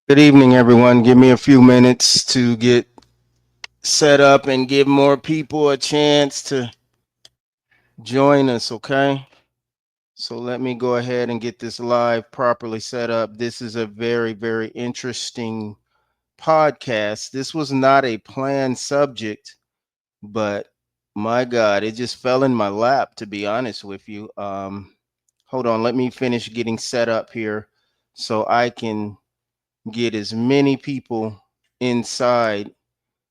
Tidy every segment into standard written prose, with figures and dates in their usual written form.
Good evening, everyone. Give me a few minutes to get set up and give more people a chance to join us, okay? So let me go ahead and get this live properly set up. This is a very, very interesting podcast. This was not a planned subject, but my God, it just fell in my lap, to be honest with you. Hold on, let me finish getting set up here so I can get as many people inside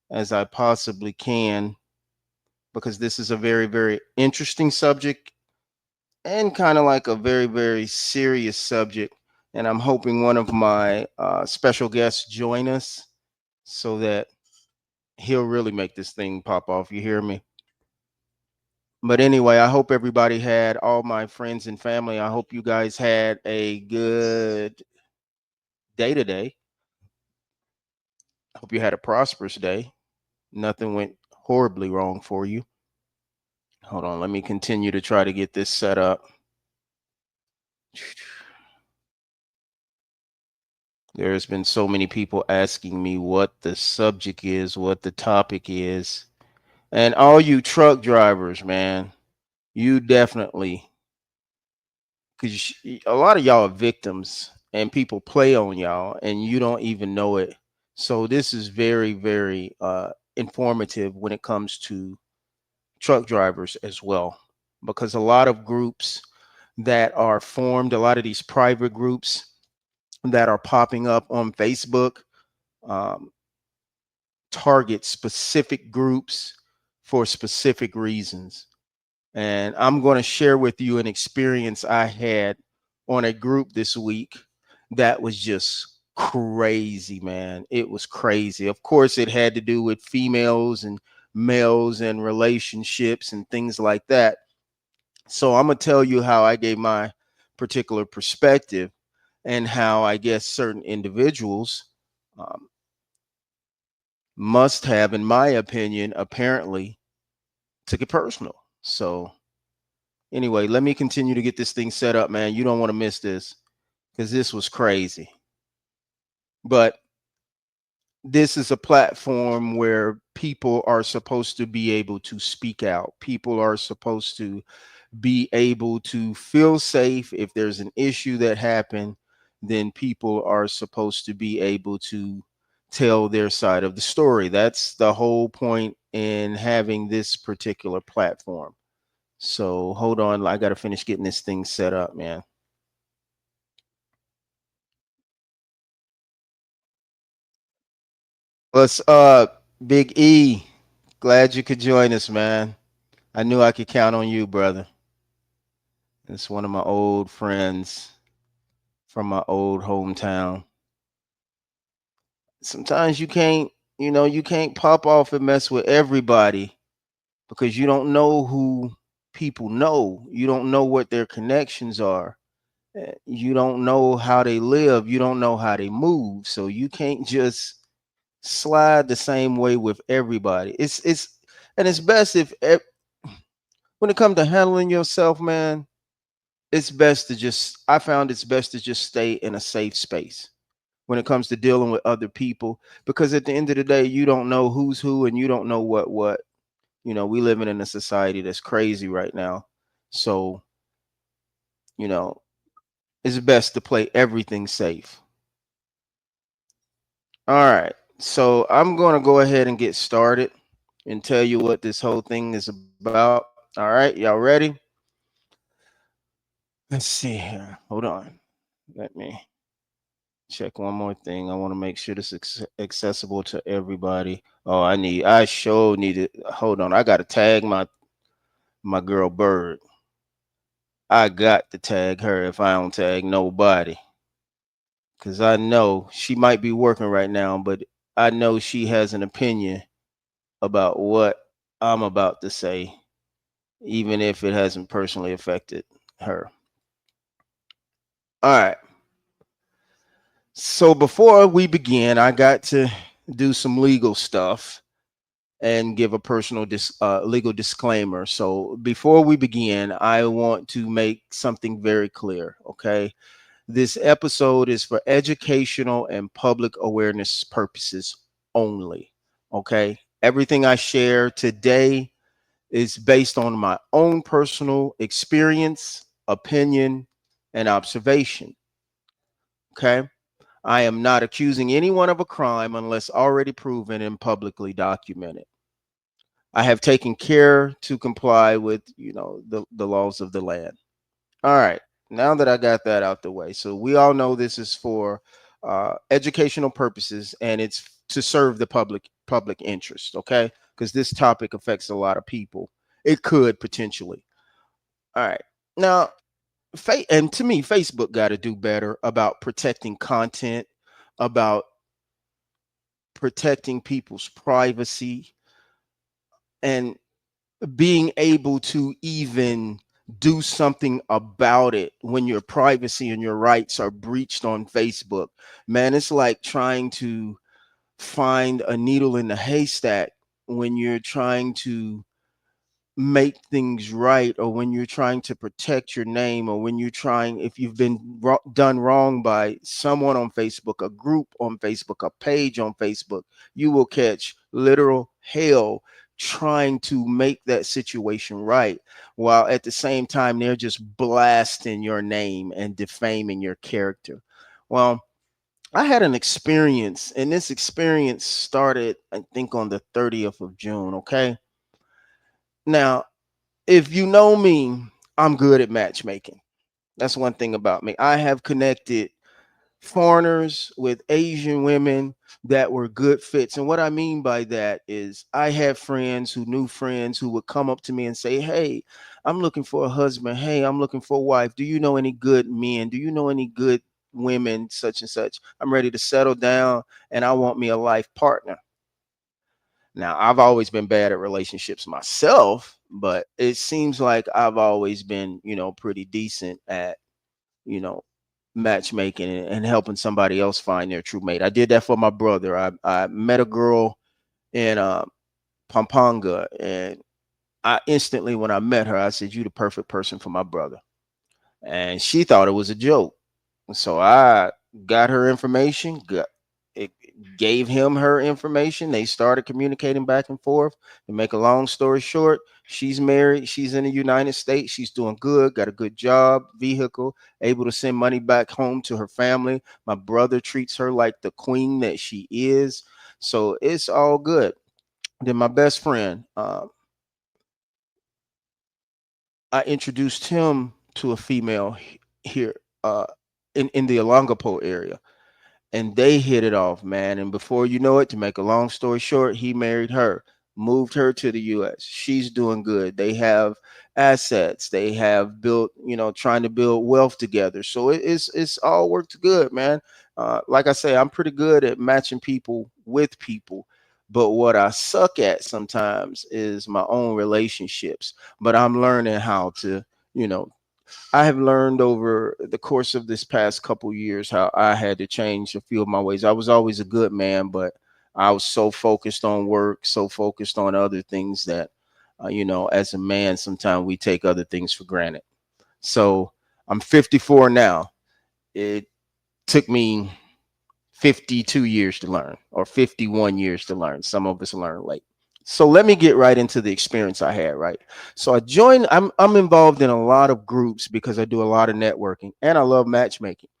as I possibly can, because this is a very, very interesting subject and kind of like a very, very serious subject. And I'm hoping one of my special guests join us so that he'll really make this thing pop off. You hear me? But anyway, I hope everybody had, all my friends and family, I hope you guys had a good day today. I hope you had a prosperous day. Nothing went horribly wrong for you. Hold on, let me continue to try to get this set up. There's been so many people asking me what the subject is, what the topic is. And all you truck drivers, man, you definitely, because a lot of y'all are victims and people play on y'all and you don't even know it. So this is very, very informative when it comes to truck drivers as well, because a lot of groups that are formed, a lot of these private groups that are popping up on Facebook, um, target specific groups for specific reasons. And I'm going to share with you an experience I had on a group this week that was just crazy, man. It was crazy. Of course, it had to do with females and males and relationships and things like that. So I'm going to tell you how I gave my particular perspective and how I guess certain individuals um, must have, in my opinion, apparently took it personal. So anyway, let me continue to get this thing set up, man. You don't want to miss this because this was crazy. But this is a platform where people are supposed to be able to speak out. People are supposed to be able to feel safe. If there's an issue that happened, then people are supposed to be able to tell their side of the story. That's the whole point in having this particular platform. So hold on, I got to finish getting this thing set up, man. What's up, Big E? Glad you could join us, man. I knew I could count on you, brother. It's one of my old friends from my old hometown. Sometimes you can't pop off and mess with everybody because you don't know who people know. You don't know what their connections are. You don't know how they live. You don't know how they move. So you can't just slide the same way with everybody. It's and it's best if when it comes to handling yourself, man, it's best to just I found it's best to just stay in a safe space when it comes to dealing with other people, because at the end of the day you don't know who's who and you don't know what. We living in a society that's crazy right now. So, you know, it's best to play everything safe. All right. So, I'm going to go ahead and get started and tell you what this whole thing is about. All right, y'all ready? Let's see here. Hold on. Let me check one more thing. I want to make sure this is accessible to everybody. Oh, I sure need it. Hold on. I got to tag my girl Bird. I got to tag her if I don't tag nobody. Cause I know she might be working right now, but I know she has an opinion about what I'm about to say, even if it hasn't personally affected her. All right. So before we begin, I got to do some legal stuff and give a personal legal disclaimer. So before we begin, I want to make something very clear. Okay. This episode is for educational and public awareness purposes only. Okay. Everything I share today is based on my own personal experience, opinion, and observation. Okay. I am not accusing anyone of a crime unless already proven and publicly documented. I have taken care to comply with, the laws of the land. All right. Now that I got that out the way, so we all know this is for educational purposes, and it's to serve the public interest. Okay, because this topic affects a lot of people. It could potentially. All right. Now, and to me, Facebook got to do better about protecting content, about protecting people's privacy, and being able to even do something about it when your privacy and your rights are breached on Facebook. Man, it's like trying to find a needle in the haystack when you're trying to make things right, or when you're trying to protect your name, or when you're trying, if you've been done wrong by someone on Facebook, a group on Facebook, a page on Facebook, you will catch literal hell trying to make that situation right, while at the same time they're just blasting your name and defaming your character. Well, I had an experience, and this experience started, I think, on the 30th of June. Okay. Now, if you know me, I'm good at matchmaking. That's one thing about me. I have connected foreigners with Asian women that were good fits. And what I mean by that is I had friends who knew friends who would come up to me and say, "Hey, I'm looking for a husband. Hey, I'm looking for a wife. Do you know any good men? Do you know any good women, such and such? I'm ready to settle down and I want me a life partner." Now, I've always been bad at relationships myself, but it seems like I've always been, pretty decent at, you know, matchmaking and helping somebody else find their true mate. I did that for my brother. I met a girl in Pampanga, and I instantly, when I met her, I said, "You the perfect person for my brother." And she thought it was a joke. So I got her information, it gave him her information. They started communicating back and forth. To make a long story short, she's married. She's in the United States. She's doing good, got a good job, vehicle, able to send money back home to her family. My brother treats her like the queen that she is. So it's all good. Then my best friend, I introduced him to a female here in the Olongapo area, and they hit it off, man. And before you know it, to make a long story short, he married her, moved her to the US. She's doing good. They have assets. They have built, trying to build wealth together. So it's all worked good, man. Like I say, I'm pretty good at matching people with people. But what I suck at sometimes is my own relationships. But I'm learning how to, you know, I have learned over the course of this past couple years how I had to change a few of my ways. I was always a good man, but I was so focused on work, so focused on other things that, as a man, sometimes we take other things for granted. So I'm 54 now. It took me 52 years to learn, or 51 years to learn. Some of us learn late. So let me get right into the experience I had, right? So I'm involved in a lot of groups because I do a lot of networking and I love matchmaking.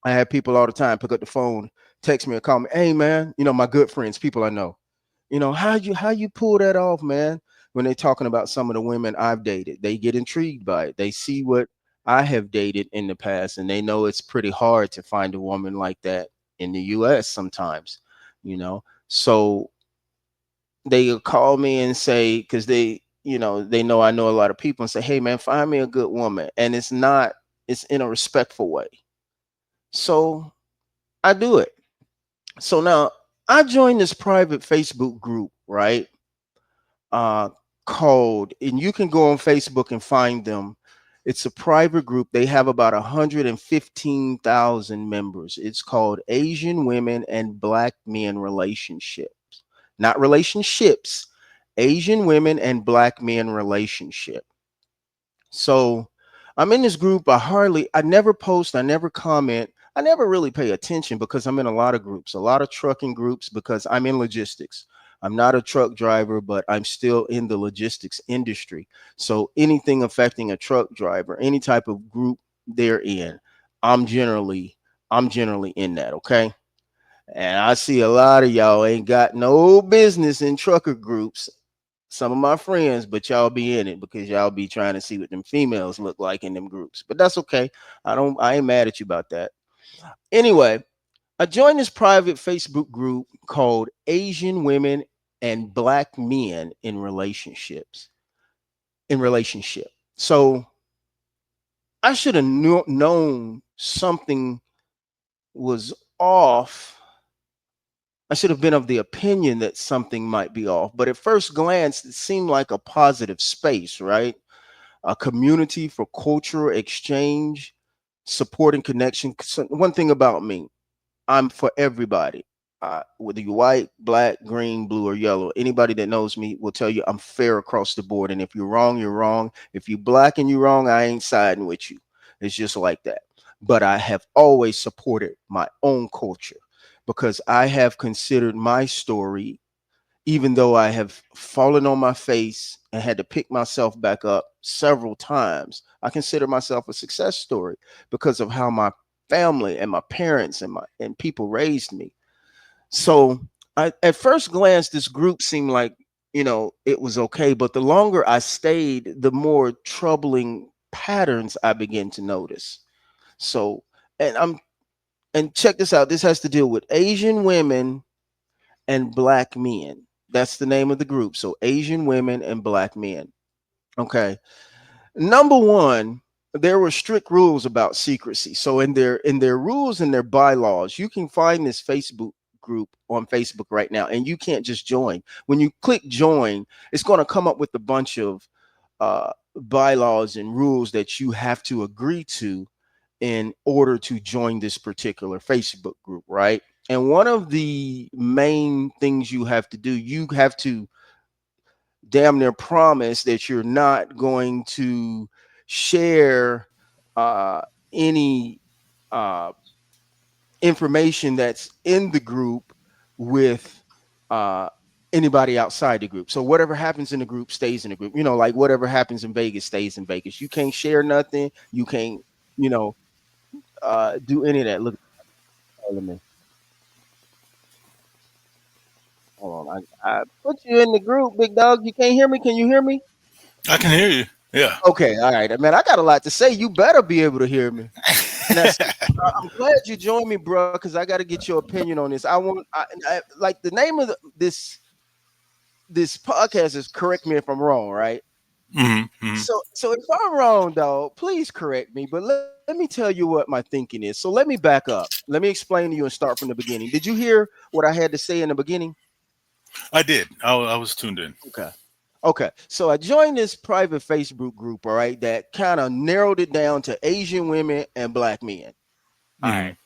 I have people all the time pick up the phone, text me or call me, "Hey man, my good friends, people I know. How you pull that off, man?" When they're talking about some of the women I've dated, they get intrigued by it. They see what I have dated in the past, and they know it's pretty hard to find a woman like that in the US sometimes, So they call me and say, because they know I know a lot of people, and say, "Hey man, find me a good woman." And it's in a respectful way. So I do it. So now I joined this private Facebook group, right? uh Called, and you can go on Facebook and find them. It's a private group. They have about 115,000 members. It's called Asian Women and Black Men Relationships. Not relationships. Asian Women and Black Men Relationship. So I'm in this group. I never post, I never comment, I never really pay attention because I'm in a lot of groups, a lot of trucking groups because I'm in logistics. I'm not a truck driver, but I'm still in the logistics industry. So anything affecting a truck driver, any type of group they're in, I'm generally I'm generally in that, okay? And I see a lot of y'all ain't got no business in trucker groups, some of my friends, but y'all be in it because y'all be trying to see what them females look like in them groups. But that's okay. I ain't mad at you about that. Anyway, I joined this private Facebook group called Asian Women and Black Men in Relationships. In relationship. So I should have known something was off. I should have been of the opinion that something might be off. But at first glance, it seemed like a positive space, right? A community for cultural exchange, support and connection. So one thing about me, I'm for everybody. Whether you're white, black, green, blue, or yellow, anybody that knows me will tell you I'm fair across the board. And if you're wrong, you're wrong. If you're black and you're wrong, I ain't siding with you. It's just like that. But I have always supported my own culture because I have considered my story, even though I have fallen on my face and had to pick myself back up several times, I consider myself a success story because of how my family and my parents and people raised me. So at first glance, this group seemed like, it was okay, but the longer I stayed, the more troubling patterns I began to notice. So, and I'm and check this out. This has to deal with Asian women and black men. That's the name of the group. So Asian women and black men. Okay. Number one, there were strict rules about secrecy. So in their rules and their bylaws, you can find this Facebook group on Facebook right now, and you can't just join. When you click join, it's going to come up with a bunch of bylaws and rules that you have to agree to in order to join this particular Facebook group, right? And one of the main things you have to do, you have to damn near promise that you're not going to share uh, any uh, information that's in the group with uh, anybody outside the group. So whatever happens in the group stays in the group. Like whatever happens in Vegas stays in Vegas. You can't share nothing. You can't, you know, do any of that. Look, calling me. Hold on. I put you in the group, big dog. You can't hear me. Can you hear me? I can hear you. Yeah. Okay, all right, man. I got a lot to say. You better be able to hear me. Now, see, I'm glad you joined me, bro, because I got to get your opinion on this. Like the name of this podcast is correct me if I'm wrong, right? Hmm. So if I'm wrong, though, please correct me. But let me tell you what my thinking is. So let me back up. Let me explain to you and start from the beginning. Did you hear what I had to say in the beginning? I did. I was tuned in. Okay. Okay. So I joined this private Facebook group, all right, that kind of narrowed it down to Asian women and black men. All Hmm. right.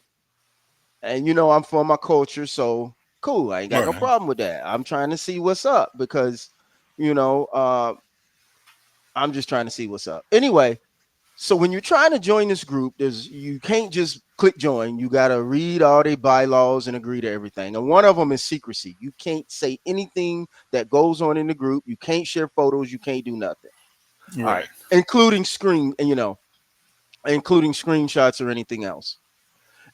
And I'm for my culture, so cool. I ain't got no Right. problem with that. I'm trying to see what's up because, you know, uh, I'm just trying to see what's up. Anyway, so when you're trying to join this group, you can't just click join. You got to read all the bylaws and agree to everything. And one of them is secrecy. You can't say anything that goes on in the group. You can't share photos. You can't do nothing. All Right. right, including including screenshots or anything else.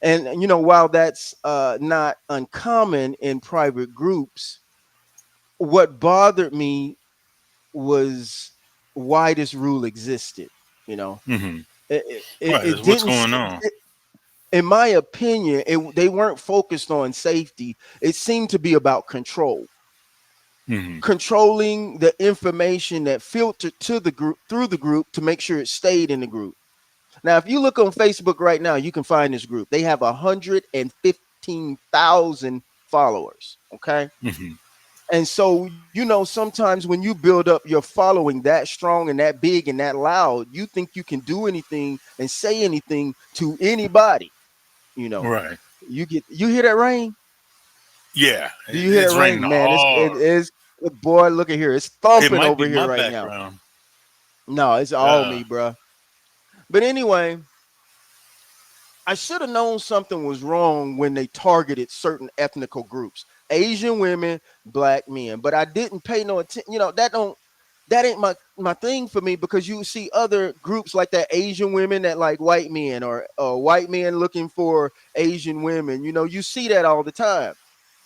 And while that's not uncommon in private groups, what bothered me was why this rule existed. You know, Hmm. it Right. What's didn't. going on? In my opinion, they weren't focused on safety. It seemed to be about control, Hmm. controlling the information that filtered to the group through the group to make sure it stayed in the group. Now, if you look on Facebook right now, you can find this group. They have 115,000 followers. Okay. Hmm. And so, sometimes when you build up your following that strong and that big and that loud, you think you can do anything and say anything to anybody. You know, Right. you hear that rain? Yeah. Do you hear that It's raining rain, man? It hard. is, boy. Look at here, it's It thumping might over be here my right now. background. No, it's all Uh, me, bro. But anyway, I should have known something was wrong when they targeted certain ethnical groups, Asian women, black men. But I didn't pay no attention. That ain't my thing for me, because you see other groups like that, Asian women that like white men, or white men looking for Asian women. You see that all the time.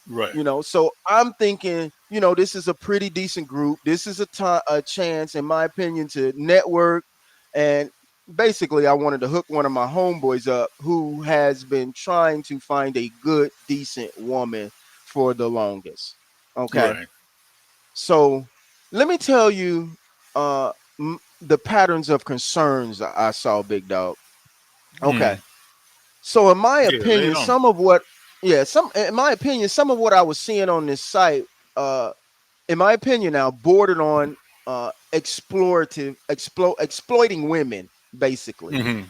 Right. So I'm thinking, this is a pretty decent group. This is a chance, in my opinion, to network. And basically, I wanted to hook one of my homeboys up who has been trying to find a good, decent woman for the longest. Okay. Right. So let me tell you the patterns of concerns I saw, big dog. Mm. Okay. So in my Yeah. Lay it opinion, on me. some of what I was seeing on this site, uh, in my opinion, now bordered on exploiting women, basically, Hmm.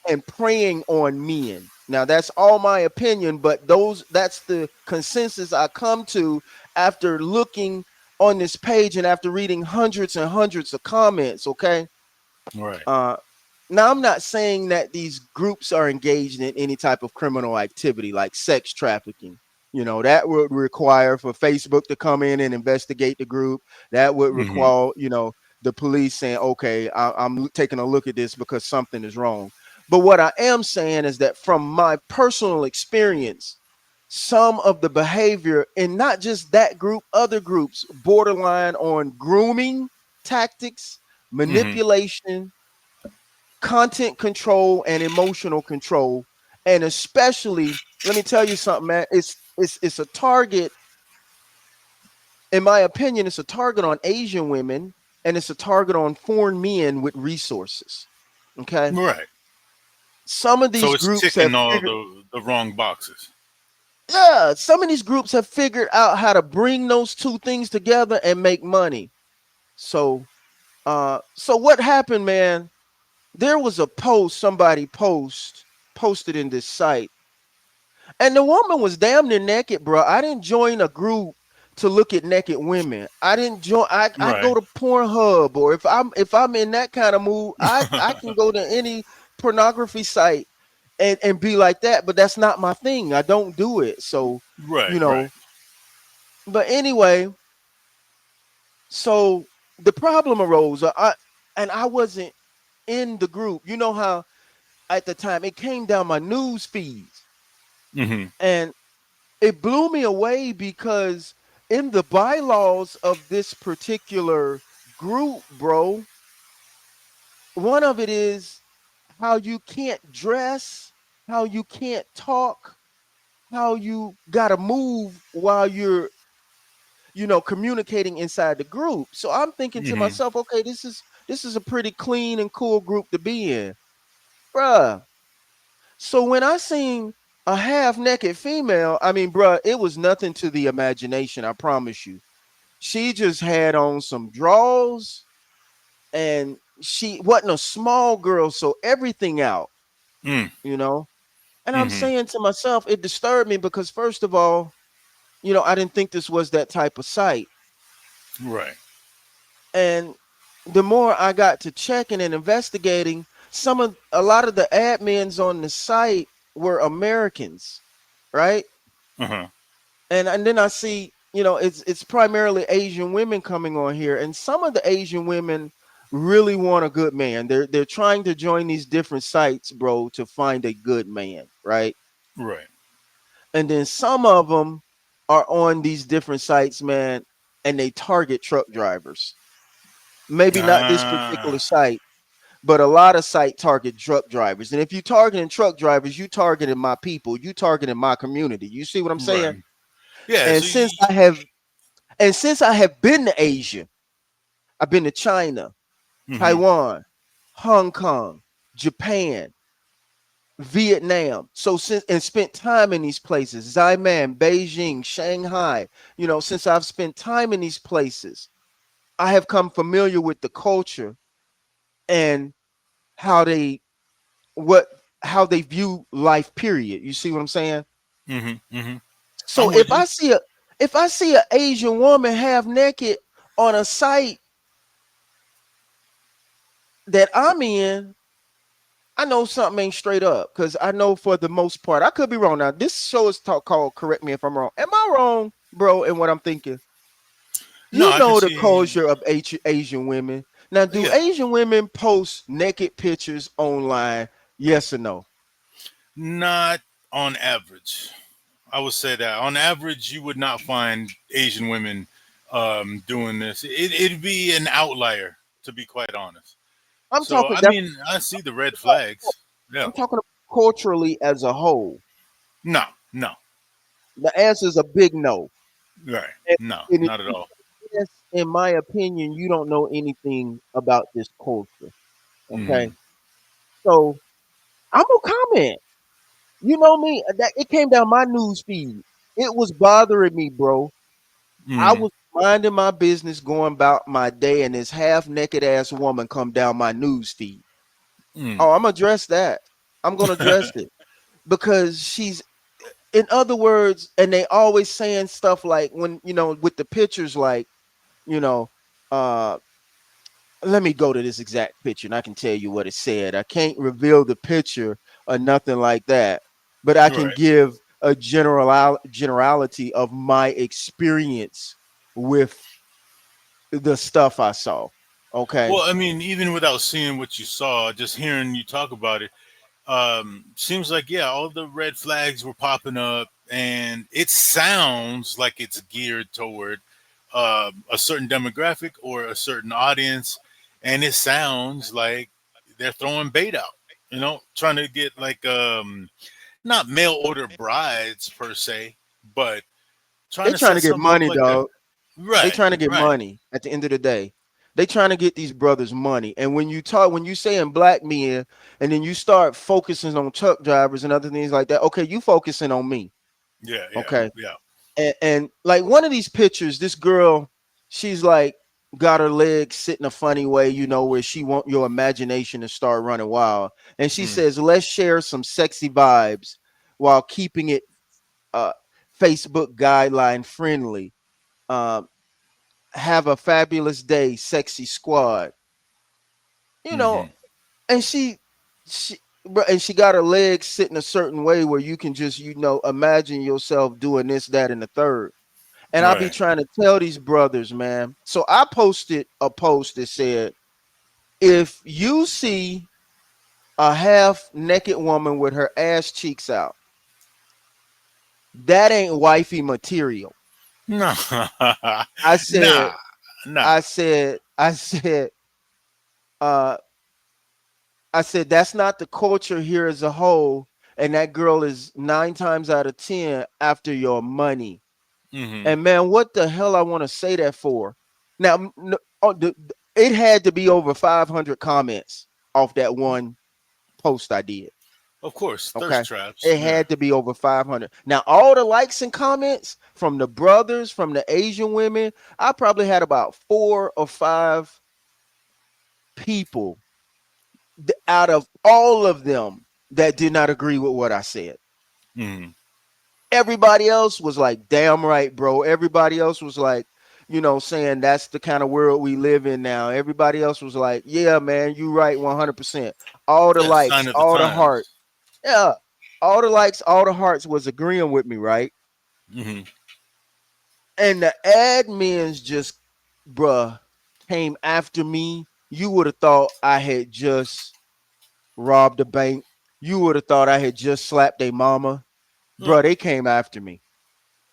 and preying on men. Now that's all my opinion, but that's the consensus I come to after looking on this page and after reading hundreds and hundreds of comments. Okay. Right. uh, Now, I'm not saying that these groups are engaged in any type of criminal activity like sex trafficking. That would require for Facebook to come in and investigate the group. That would Hmm. require, the police saying, okay, I'm taking a look at this because something is wrong. But what I am saying is that from my personal experience, some of the behavior, and not just that group, other groups borderline on grooming tactics, Hmm. manipulation, content control, and emotional control. And especially, let me tell you something, man. It's a target, in my opinion, it's a target on Asian women, and it's a target on foreign men with resources. Okay. Right. Some of So these it's groups have ticking all figured, the wrong boxes. yeah, some of these groups have figured out how to bring those two things together and make money. So what happened, man? There was a post somebody posted in this site. And the woman was damn near naked, bro. I didn't join a group to look at naked women. I didn't join. I Right. go to Pornhub, or if I'm in that kind of mood, I can go to any pornography site and be like that. But that's not my thing. I don't do it. So Right. you Right. know. But anyway, so the problem arose. I wasn't in the group. You know how at the time it came down my news feeds, Hmm. and it blew me away because in the bylaws of this particular group, bro, one of it is how you can't dress, how you can't talk, how you got to move while you're, communicating inside the group. So I'm thinking to Hmm. myself, okay, this is a pretty clean and cool group to be in, bruh. So when I seen a half naked female, I mean, bruh, it was nothing to the imagination, I promise you. She just had on some drawers, and she wasn't a small girl, so everything out, Mm. you know. And I'm Hmm. saying to myself, it disturbed me because first of all, I didn't think this was that type of site. Right. And the more I got to checking and investigating, a lot of the admins on the site were Americans, right? Uh-huh. And then I see, it's primarily Asian women coming on here, and some of the Asian women really want a good man. They're trying to join these different sites, bro, to find a good man, right? Right. And then some of them are on these different sites, man, and they target truck drivers. Maybe not this particular Ah. site, but a lot of site target truck drivers. And if you targeting truck drivers, you targeting my people, you targeting my community. You see what I'm saying? Right. Yeah. And So since you. I have And since I have been to Asia, I've been to China, Hmm. Taiwan, Hong Kong, Japan, Vietnam. So since and spent time in these places, Xiamen, Beijing, Shanghai, since I've spent time in these places, I have come familiar with the culture and how they what how they view life, period. You see what I'm saying? Hmm. Hmm. So I'm with you. if I see an Asian woman half naked on a site that I'm in, I know something ain't straight up because I know for the most part, I could be wrong. Now, this show is talk called Correct Me If I'm Wrong. Am I wrong, bro, in what I'm thinking? No, You I can know the see. culture of Asian women. Now, do Yeah, Asian women post naked pictures online? Yes or no? not on average. I would say that on average, you would not find Asian women doing this. It'd be an outlier, to be quite honest. I'm So, talking I that's mean, I see the red flags. Yeah. I'm talking about culturally as a whole. No, no. The answer is a big no. Right. And, No, and if not at you all. say yes, in my opinion, you don't know anything about this culture. Okay, Hmm. so I'm gonna comment. You know me, that it came down my news feed. It was bothering me, bro. I Hmm. was minding my business, going about my day, and this half naked ass woman come down my news feed. Mm. Oh, I'm gonna address that. I'm gonna address it because she's, in other words, and they always saying stuff like when with the pictures, like you know, uh, let me go to this exact picture and I can tell you what it said. I can't reveal the picture or nothing like that, but I can Right. give a generality of my experience with the stuff I saw. Okay. Well, I mean, even without seeing what you saw, just hearing you talk about it, seems like yeah, all the red flags were popping up, and it sounds like it's geared toward a certain demographic or a certain audience, and it sounds like they're throwing bait out. Trying to get like not mail order brides per se, but trying They to trying to set get something up money, like that. dog. They Right, trying to get right, money at the end of the day. They trying to get these brothers money. And when you saying black men, and then you start focusing on truck drivers and other things like that, okay, you focusing on me. yeah, yeah, Okay. yeah. And like one of these pictures, this girl, she's like got her legs sitting a funny way, where she want your imagination to start running wild. And she Mm, says, let's share some sexy vibes while keeping it uh Facebook guideline friendly. Um, have a fabulous day, sexy squad. You know, mm-hmm. and she and she got her legs sitting a certain way where you can just, imagine yourself doing this, that, and the third. And I be Right. trying to tell these brothers, man. So I posted a post that said, if you see a half naked woman with her ass cheeks out, that ain't wifey material. No, I nah, said, nah. I said, uh, I said, that's not the culture here as a whole. And that girl is 9 times out of 10 after your money. Hmm. And man, what the hell I want to say that for? Now, it had to be over 500 comments off that one post I did. Of course, thirst Okay. traps. It Yeah. had to be over 500. Now, all the likes and comments from the brothers, from the Asian women, I probably had about 4 or 5 people out of all of them that did not agree with what I said. Hmm. Everybody else was like, damn right, bro. Everybody else was like, saying that's the kind of world we live in now. Everybody else was like, yeah, man, you right 100%. All the Yeah, sign likes, of the all the heart. times. Yeah. All the likes, all the hearts was agreeing with me, right? Hmm. And the admins just, bruh, came after me. You would have thought I had just robbed a bank. You would have thought I had just slapped a mama. Right. Bruh, they came after me.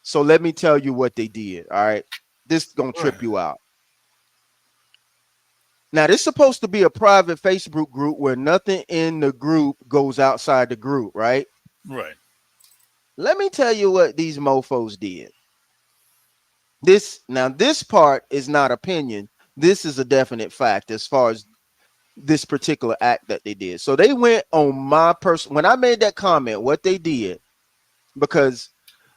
So let me tell you what they did. All right. This is gonna Right. trip you out. Now, this is supposed to be a private Facebook group where nothing in the group goes outside the group, right? Right. Let me tell you what these mofos did. This part is not opinion. This is a definite fact as far as this particular act that they did. So they went on my person when I made that comment, what they did, because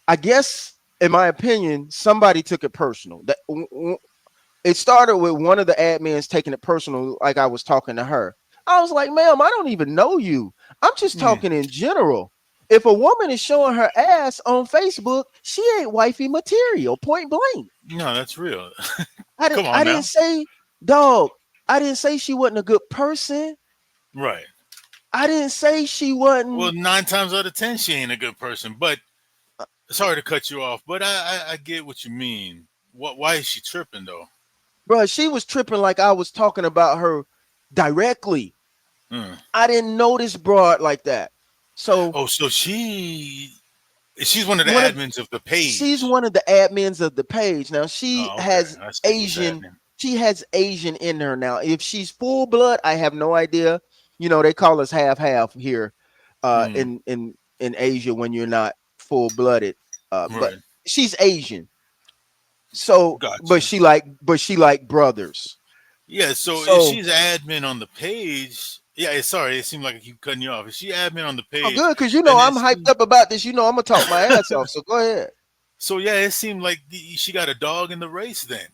I guess in my opinion, somebody took it personal. It started with one of the admins taking it personal, like I was talking to her. I was like, ma'am, I don't even know you. I'm just Mm. talking in general. If a woman is showing her ass on Facebook, she ain't wifey material, point blank. No, that's real. I, di- Come on I didn't now. say, dog, I didn't say she wasn't a good person. Right. I didn't say she Well, wasn't. 9 times out of 10, she ain't a good person. But sorry to cut you off, but I get what you mean. What? Why is she tripping though? Bro, she was tripping like I was talking about her directly. Hmm. I didn't notice broad like that. So Oh, so she's one of the one of admins of the she's page. one of the admins of the page. Now Oh, okay. I see what's happening. She has Asian in her now. If she's full blood, I have no idea. You know, they call us half half here Mm, in Asia when you're not full blooded. But right. she's Asian. So Gotcha. but she like brothers. Yeah. So if So she's admin on the page, yeah. Sorry, it seemed like I keep cutting you off. If she admin on the oh page, good, because you know then I'm it hyped seems. up about this. You know I'm gonna talk my ass off. So go ahead. So yeah, it seemed like she got a dog in the race. Then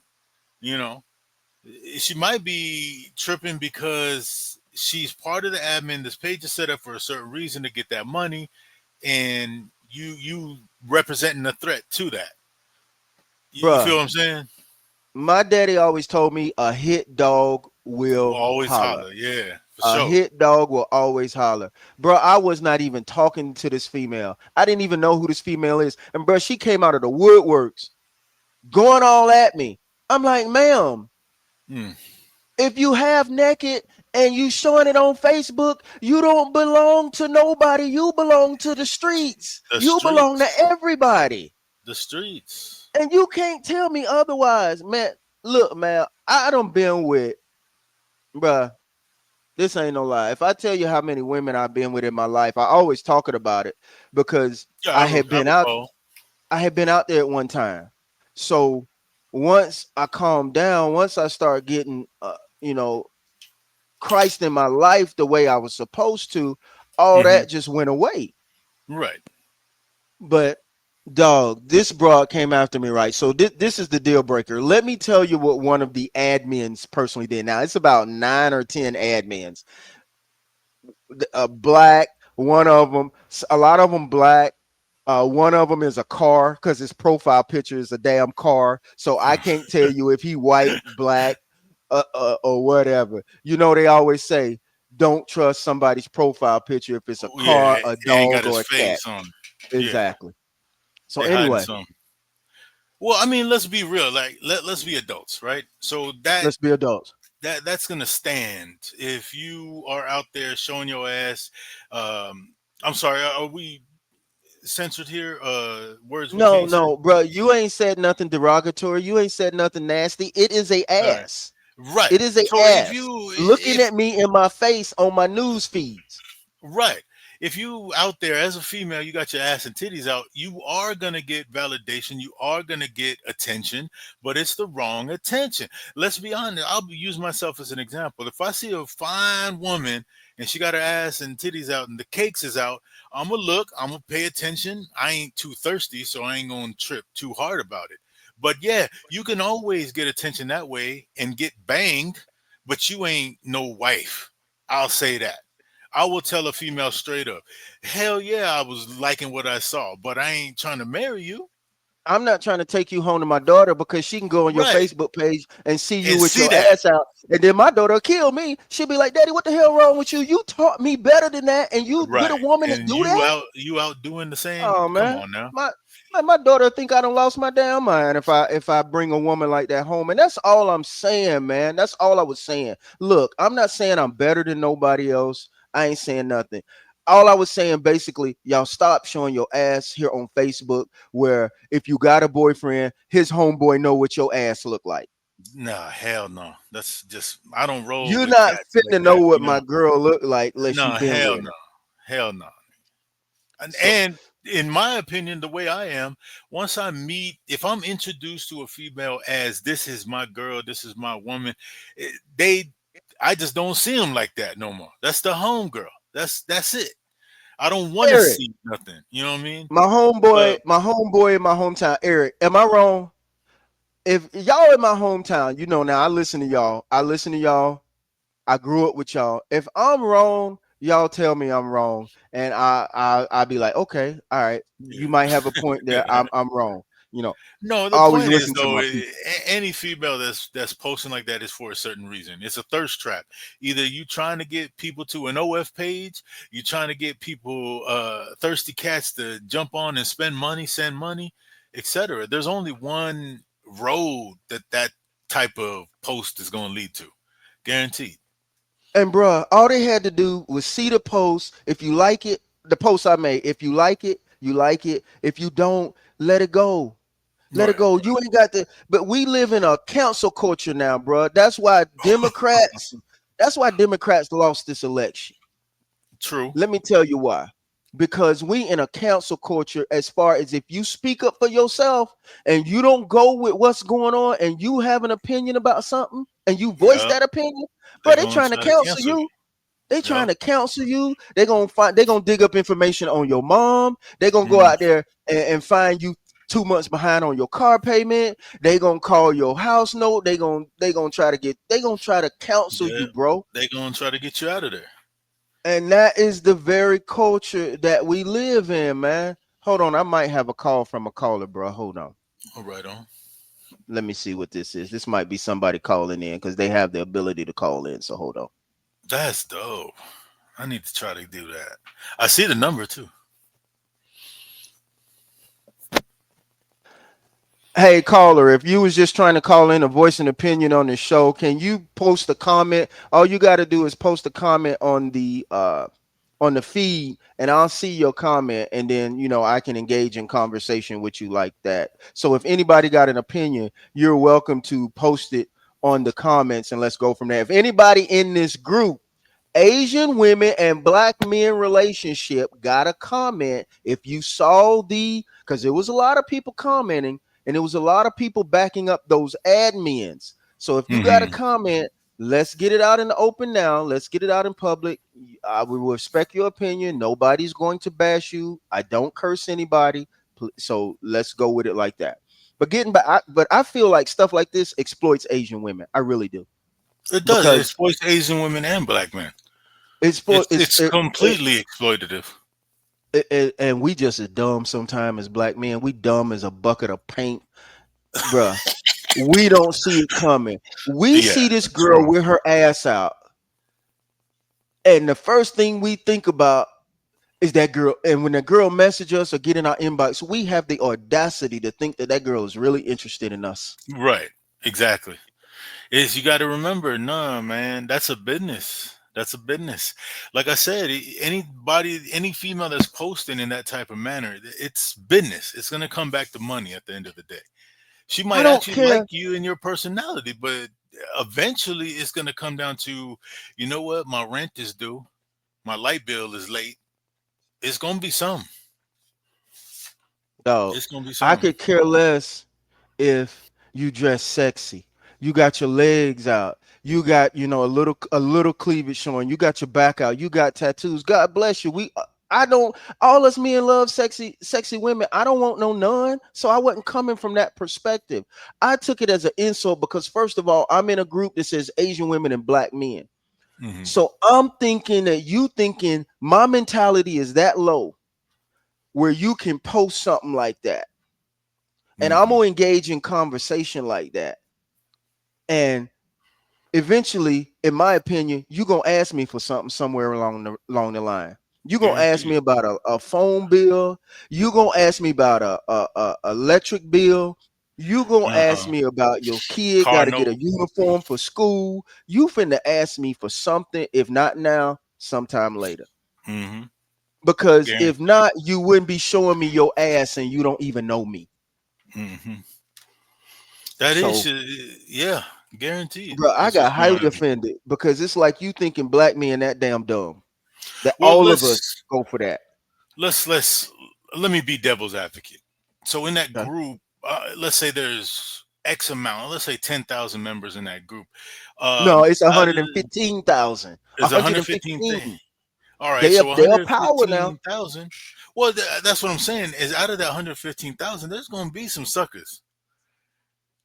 you know she might be tripping because she's part of the admin. This page is set up for a certain reason to get that money, and you representing a threat to that. You feel Bruh, what I'm saying? my daddy always told me a hit dog Will will always holler. holler. Yeah, for A sure. hit dog will always holler. Bro, I was not even talking to this female. I didn't even know who this female is. And bro, she came out of the woodworks going all at me. I'm like, ma'am, Mm. if you half naked and you showing it on Facebook, you don't belong to nobody. You belong to the streets. The You belong to streets. everybody. The streets. And you can't tell me otherwise, man. Look, man, I done been with, bruh, this ain't no lie. If I tell you how many women I've been with in my life, I always talking about it because Yeah, I had I been out, recall. I had been out there at one time. So once I calmed down, once I start getting, you know, Christ in my life the way I was supposed to, all Hmm. that just went away. Right. But dog, this broad came after me, right? So this is the deal breaker. Let me tell you what one of the admins personally did. Now it's about 9 or 10 admins. Black, one of them, a lot of them black. One of them is a car because his profile picture is a damn car. So I can't tell you if he white, black, or whatever. You know, they always say, don't trust somebody's profile picture if it's a Oh, yeah, car, a he ain't got dog, his or a cat. face on. Yeah, Exactly. So they hiding anyway, some. Well, I mean, let's be real. Like, let's be adults, right? So let's be adults. that's gonna stand if you are out there showing your ass. I'm sorry, are we censored here? Words we No, can't say. no, bro, you ain't said nothing derogatory. You ain't said nothing nasty. It is a All right, ass. right. It is a So ass looking if at me in my face on my news feeds. right. If you out there as a female, you got your ass and titties out, you are going to get validation. You are going to get attention, but it's the wrong attention. Let's be honest. Use myself as an example. If I see a fine woman and she got her ass and titties out and the cakes is out, I'm going to look, I'm going to pay attention. I ain't too thirsty, so I ain't going to trip too hard about it. But yeah, you can always get attention that way and get banged, but you ain't no wife. I'll say that. I will tell a female straight up, hell yeah, I was liking what I saw, but I ain't trying to marry you. I'm not trying to take you home to my daughter because she can go on your Right. Facebook page and see you And with see your that. ass out. And then my daughter will kill me. She'll be like, Daddy, what the hell wrong with you? You taught me better than that. And you with a Right. woman that And do that? you out doing the same? Oh Come man. on now. My daughter think I done lost my damn mind if I bring a woman like that home. And that's all I'm saying, man. That's all I was saying. Look, I'm not saying I'm better than nobody else. I ain't saying nothing. All I was saying basically, y'all stop showing your ass here on Facebook where if you got a boyfriend, his homeboy know what your ass look like. Nah, hell no. That's just I don't roll You're with not cats like finna know that, what you my know. girl look like unless you No, been hell with no. her. Hell no. And, So and in my opinion, the way I am, once I meet, if I'm introduced to a female as this is my girl, this is my woman, they, I just don't see them like that no more. That's the home girl. That's it. I don't want to Eric, see nothing. You know what I mean? But my homeboy in my hometown, Eric, am I wrong? If y'all in my hometown, you know now I listen to y'all. I listen to y'all. I grew up with y'all. If I'm wrong, y'all tell me I'm wrong, and I'll be like, okay, all right, you might have a point there. I'm wrong. You know, No, the always point is listen to though, my people. any female that's posting like that is for a certain reason. It's a thirst trap. Either you trying to get people to an OF page, you trying to get people thirsty cats to jump on and spend money, send money, etc. There's only one road that type of post is going to lead to, guaranteed. And bruh, all they had to do was see the post. If you like it, the post I made. If you like it, you like it. If you don't, let it go. Let it Right. go. You ain't got to. But we live in a council culture now, bruh. That's why Democrats lost this election. True. Let me tell you why. Because we in a council culture, as far as if you speak up for yourself and you don't go with what's going on and you have an opinion about something and you voice Yeah. that opinion, They're bro, they going to trying to try to counsel cancel you. you. They trying Yep. to counsel you. They gonna dig up information on your mom. They gonna go Mm, out there and find you 2 months behind on your car payment. They gonna call your house note. They gonna try to counsel yeah. you, bro. They're going to try to get you out of there. And that is the very culture that we live in, man. Hold on, I might have a call from a caller, bro. Hold on. All right on. Let me see what this is. This might be somebody calling in because they have the ability to call in. So hold on. That's dope. I need to try to do that. I see the number too. Hey caller, if you was just trying to call in a voice an opinion on the show, can you post a comment? All you got to do is post a comment on the feed and I'll see your comment and then I can engage in conversation with you like that. So if anybody got an opinion, you're welcome to post it on the comments and let's go from there. If anybody in this group Asian women and black men relationship got a comment. If you saw because there was a lot of people commenting and there was a lot of people backing up those admins. So if you got a Hmm. comment, let's get it out in the open now. Let's get it out in public. I will respect your opinion. Nobody's going to bash you. I don't curse anybody. So let's go with it like that. But getting back, but I feel like stuff like this exploits Asian women. I really do It does. It because exploits Asian women and black men. it's for It's completely exploitative. and we just as dumb sometimes as black men. We dumb as a bucket of paint, bruh. We don't see it coming. We Yeah, see this girl true. with her ass out, and the first thing we think about is that girl. And when the girl message us or get in our inbox, we have the audacity to think that that girl is really interested in us. Right. Exactly. Is you got to remember, nah, man, that's a business. That's a business. Like I said, anybody, any female that's posting in that type of manner, it's business. It's gonna come back to money at the end of the day. She I might don't actually like care. you and your personality, but eventually it's going to come down to, you know what, my rent is due, my light bill is late. It's going to be some. Dog, It's going to be I some. could care less if you dress sexy. You got your legs out. You got, a little cleavage showing. You got your back out. You got tattoos. God bless you. I don't all us men love sexy women. I don't want no none. So I wasn't coming from that perspective. I took it as an insult because first of all, I'm in a group that says Asian women and black men. Hmm. So I'm thinking that you thinking my mentality is that low where you can post something like that and I'm Hmm. gonna engage in conversation like that. And eventually, in my opinion, you're gonna ask me for something somewhere along the line. You're gonna ask me Guaranteed. about a phone bill. You're gonna ask me about a electric bill. You're gonna Uh ask huh. me about your kid Car got to get a note. uniform for school. You finna ask me for something, if not now, sometime later. Hmm. Because if Guaranteed. not, you wouldn't be showing me your ass and you don't even know me. Hmm. That is, So yeah, guaranteed. bro, I It's got just going highly to. offended because it's like you thinking black men that damn dumb. That Well, all of us go for that. let's let me be devil's advocate. So in that Okay. group, let's say there's X amount, let's say 10,000 members in that group. No, it's Out of 115,000. is 115 thing. 115. All right, They so up their power now. 115,000. Well, that's what I'm saying. Is out of that 115,000, there's going to be some suckers.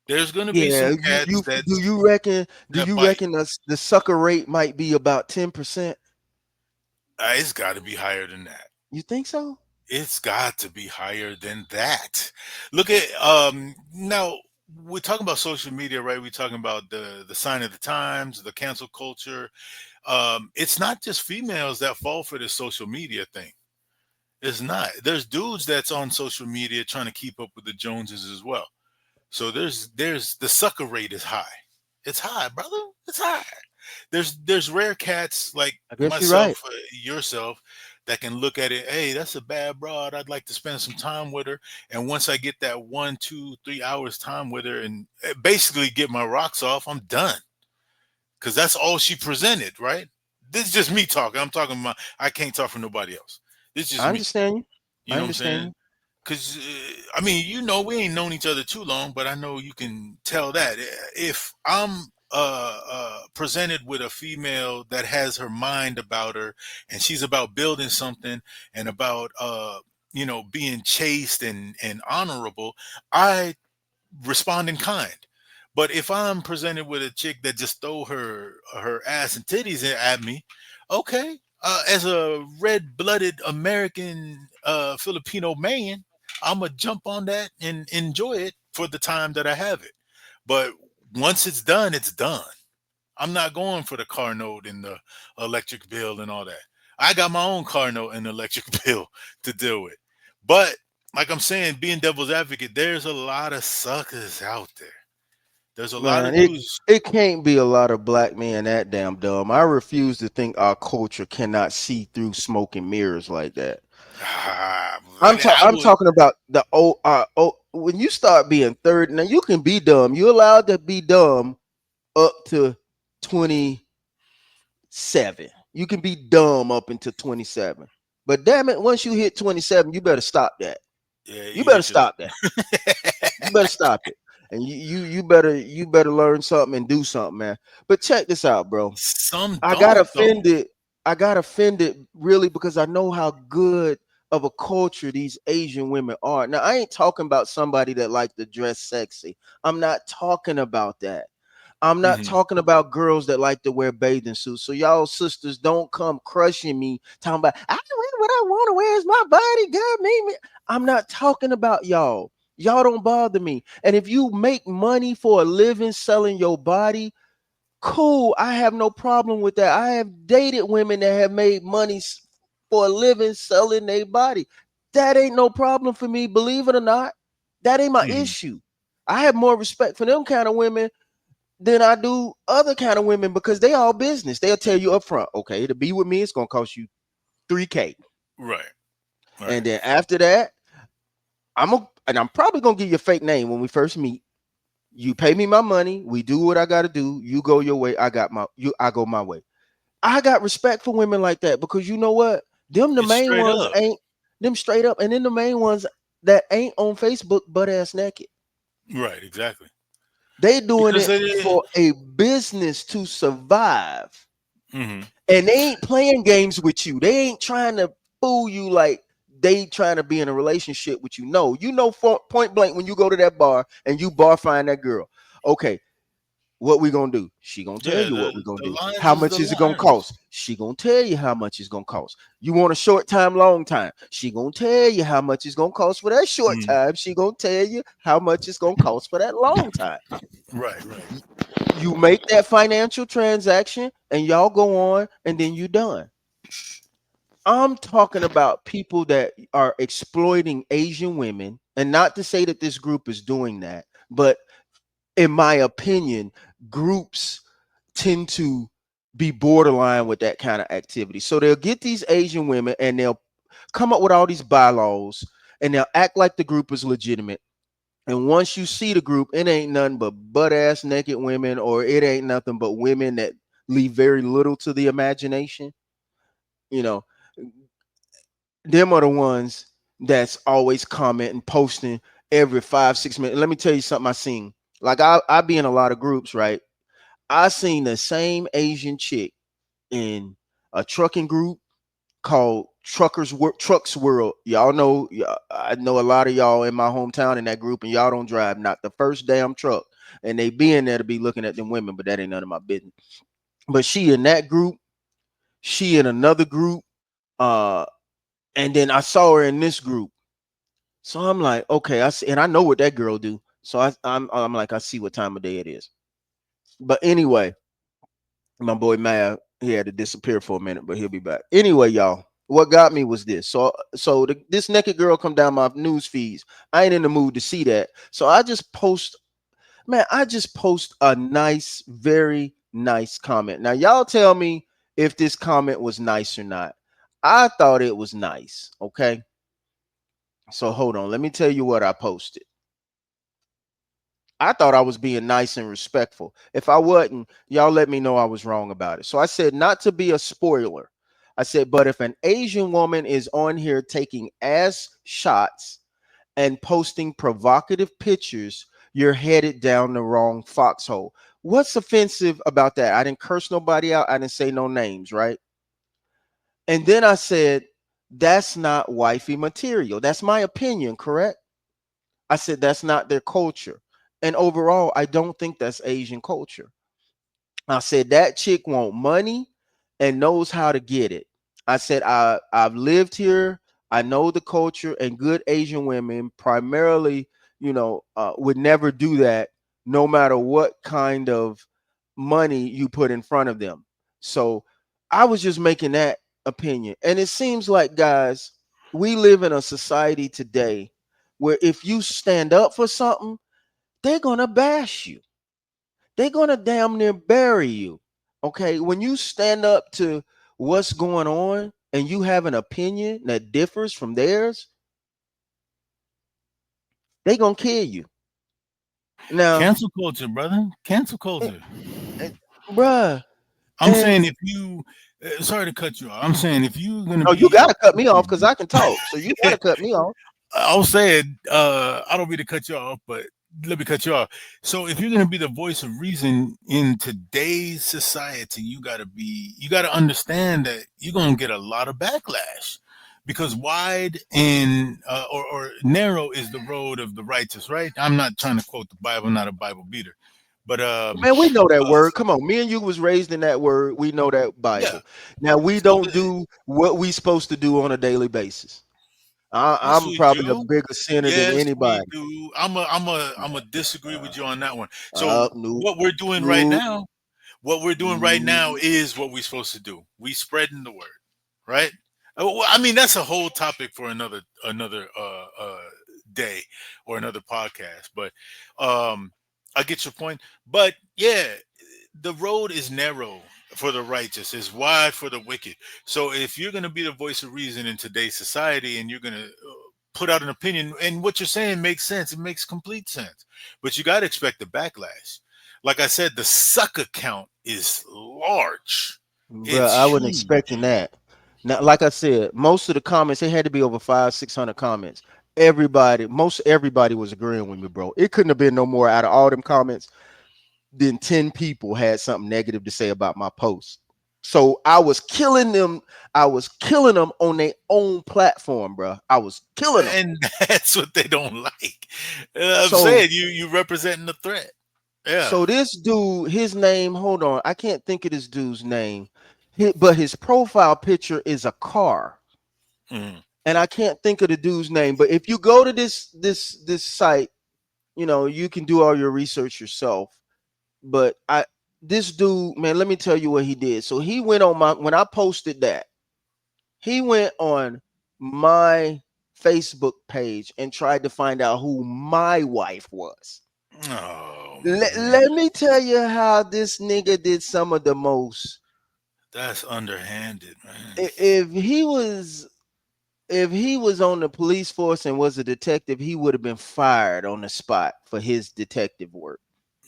There's going to be Yeah, some you cats do you reckon that bite. the sucker rate might be about 10%? It's got to be higher than that. You think so? It's got to be higher than that. Look at now we're talking about social media, right? We're talking about the sign of the times, the cancel culture. It's not just females that fall for this social media thing. It's not. There's dudes that's on social media trying to keep up with the Joneses as well. So there's the sucker rate is high. It's high, brother. It's high. There's rare cats like I guess you're right. myself, yourself, that can look at it. Hey, that's a bad broad. I'd like to spend some time with her. And once I get that 1, 2, 3 hours time with her, and basically get my rocks off, I'm done. Cause that's all she presented, right? This is just me talking. I'm talking about. I can't talk for nobody else. This is just I me. understand you. You I know what I'm understand saying? you. Because I mean, we ain't known each other too long, but I know you can tell that if I'm presented with a female that has her mind about her, and she's about building something and about being chaste and honorable, I respond in kind. But if I'm presented with a chick that just throw her ass and titties at me, okay, as a red-blooded American Filipino man, I'm gonna jump on that and enjoy it for the time that I have it. But once it's done, it's done. I'm not going for the car note and the electric bill and all that. I got my own car note and electric bill to deal with. But like I'm saying, being devil's advocate, there's a lot of suckers out there. There's a lot Man, of it dudes. it can't be a lot of black men that damn dumb. I refuse to think our culture cannot see through smoke and mirrors like that. I I'm would, talking about the when you start being third, now you can be dumb. You're allowed to be dumb up to 27. You can be dumb up until 27. But damn it, once you hit 27, you better stop that. yeah, You you better hit your stop that. You better stop it. And you better learn something and do something, man. But check this out, bro. some I got don't though. offended. I got offended really because I know how good of a culture these Asian women are. Now, I ain't talking about somebody that like to dress sexy. I'm not talking about that. I'm not Hmm. talking about girls that like to wear bathing suits. So y'all sisters don't come crushing me talking about I can wear what I want to wear. Is my body God made me. I'm not talking about y'all. Y'all don't bother me. And if you make money for a living selling your body, cool. I have no problem with that. I have dated women that have made money for a living selling their body. That ain't no problem for me, believe it or not. That ain't my Hmm. issue. I have more respect for them kind of women than I do other kind of women because they all business. They'll tell you up front, okay, to be with me, it's gonna cost you 3K. Right, right. And then after that, I'm probably gonna give you a fake name when we first meet. You pay me my money, we do what I gotta do, you go your way, I go my way. I got respect for women like that because you know what? Them the It's main straight ones up. ain't them straight up, and then the main ones that ain't on Facebook butt ass naked. Right, exactly. They doing Because it they, for a business to survive. hmm, And they ain't playing games with you. They ain't trying to fool you like they trying to be in a relationship with you. No, you know point blank when you go to that bar and you bar find that girl. Okay, what we gonna do? She gonna tell yeah, you what we gonna the do. lines How is much the is it gonna lines. cost? She gonna tell you how much it's gonna cost. You want a short time, long time? She gonna tell you how much it's gonna cost for that short Mhm. time. She gonna tell you how much it's gonna cost for that long time. Right, right. Y- You make that financial transaction and y'all go on and then you done. I'm talking about people that are exploiting Asian women, and not to say that this group is doing that, but in my opinion, groups tend to be borderline with that kind of activity. So they'll get these Asian women and they'll come up with all these bylaws and they'll act like the group is legitimate. And once you see the group, it ain't nothing but butt ass naked women, or it ain't nothing but women that leave very little to the imagination. You know, them are the ones that's always commenting, posting every 5, 6 minutes. Let me tell you something I seen. Like I be in a lot of groups, right? I seen the same Asian chick in a trucking group called Trucks World. Y'all know, I know a lot of y'all in my hometown in that group, and y'all don't drive not the first damn truck. And they be in there to be looking at them women, but that ain't none of my business. But she in that group, she in another group. Uh, And then I saw her in this group. So I'm like, okay, I see, and I know what that girl do. So I'm like, I see what time of day it is. But anyway, my boy Mav, he had to disappear for a minute, but he'll be back. Anyway, y'all, what got me was this. This naked girl come down my news feeds. I ain't in the mood to see that. So I just post a nice, very nice comment. Now, y'all tell me if this comment was nice or not. I thought it was nice. Okay. So hold on. Let me tell you what I posted. I thought I was being nice and respectful. If I wasn't, y'all let me know I was wrong about it. So I said, not to be a spoiler. I said, but if an Asian woman is on here taking ass shots and posting provocative pictures, you're headed down the wrong foxhole. What's offensive about that? I didn't curse nobody out. I didn't say no names, right? And then I said, that's not wifey material. That's my opinion, correct? I said, that's not their culture. And overall, I don't think that's Asian culture. I said that chick want money and knows how to get it. I said I've lived here. I know the culture, and good Asian women primarily, would never do that, no matter what kind of money you put in front of them. So I was just making that opinion, and it seems like, guys, we live in a society today where if you stand up for something, they're gonna bash you, they're gonna damn near bury you. Okay, when you stand up to what's going on and you have an opinion that differs from theirs, they gonna kill you. Now, Cancel culture, brother. Cancel eh, culture. eh, bruh, I'm saying and if you, sorry to cut you off. I'm saying if you're gonna oh, you be a gotta cut me voice off of because I can talk. So you gotta cut me off. I was saying, I don't mean to cut you off, but let me cut you off. So if you're going to be the voice of reason in today's society, you got to understand that you're going to get a lot of backlash because wide and or narrow is the road of the righteous, right? I'm not trying to quote the Bible, I'm not a Bible beater, but Man, we know that uh, word. Come on, me and you was raised in that word. We know that yeah. Bible. Now we So don't do what we supposed to do on a daily basis. yes, I'm we probably a do. bigger sinner than Yes, we anybody. do. I'm a disagree with you on that one. So Nope, what we're doing right nope, now, what we're doing right nope. now is what we're supposed to do. We spreading the word, right? Well, I mean, that's a whole topic for another day or another podcast. But I get your point. But yeah, the road is narrow for the righteous, is wide for the wicked. So if you're going to be the voice of reason in today's society, and you're going to put out an opinion, and what you're saying makes sense, it makes complete sense. But you got to expect the backlash. Like I said, the sucker count is large. Bro, It's I wasn't huge. expecting that. Now, like I said, most of the comments, it had to be over 500-600 comments. Most everybody was agreeing with me, bro. It couldn't have been no more out of all them comments than 10 people had something negative to say about my post. So I was killing them. I was killing them on their own platform, bro. I was killing them. And that's what they don't like. I'm So saying you representing the threat. Yeah. so this dude, his name, hold on, I can't think of this dude's name. But his profile picture is a car. Mhm. And I can't think of the dude's name. But if you go to this site, you can do all your research yourself. But this dude, man, let me tell you what he did. So he went on when I posted that, he went on my Facebook page and tried to find out who my wife was. Oh man, Let me tell you how this nigga did some of the most. that's underhanded, man. If he was on the police force and was a detective, he would have been fired on the spot for his detective work.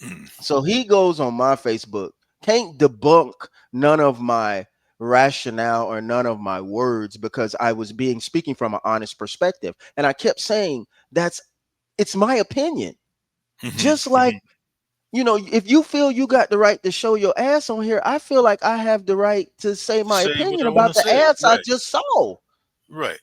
Mm. So he goes on my Facebook, can't debunk none of my rationale or none of my words because I was speaking from an honest perspective. And I kept saying it's my opinion. Mhm, Just like, mhm. if you feel you got the right to show your ass on here, I feel like I have the right to say my Say what opinion I want to about the say. ass I Right, just saw. right.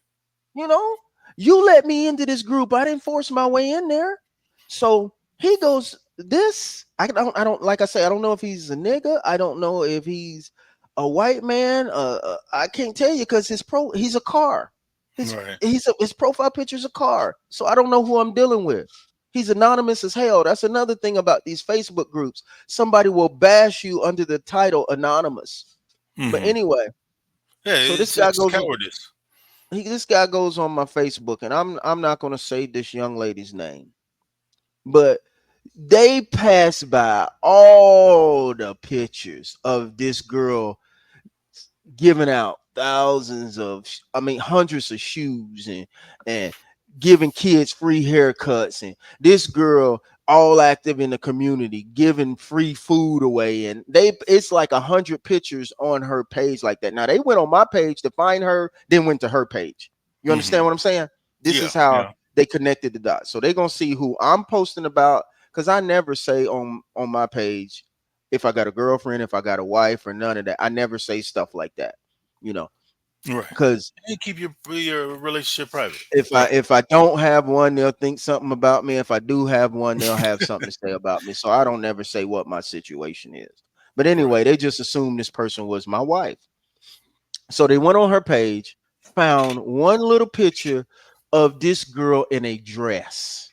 You know, you let me into this group. I didn't force my way in there. So he goes, this, I don't, like I say, I don't know if he's a nigga. I don't know if he's a white man. I can't tell you because he's a car. Right. His profile picture is a car, so I don't know who I'm dealing with. He's anonymous as hell. That's another thing about these Facebook groups. Somebody will bash you under the title anonymous. But Hmm. anyway, Yeah, so it's cowardice. this guy goes on my Facebook, and I'm not gonna say this young lady's name, but they pass by all the pictures of this girl giving out thousands of I mean hundreds of shoes and giving kids free haircuts, and this girl all active in the community giving free food away, and they it's like 100 pictures on her page like that. Now they went on my page to find her, then went to her page. You understand Hmm. what I'm saying? This Yeah, is how yeah. they connected the dots, so they're gonna see who I'm posting about, because I never say on my page if I got a girlfriend, if I got a wife, or none of that. I never say stuff like that, you know, Right. because And keep your relationship private. if I Right. if I don't have one, they'll think something about me. If I do have one, they'll have something to say about me. So I don't never say what my situation is. But Right. anyway, they just assumed this person was my wife. So they went on her page, found one little picture of this girl in a dress.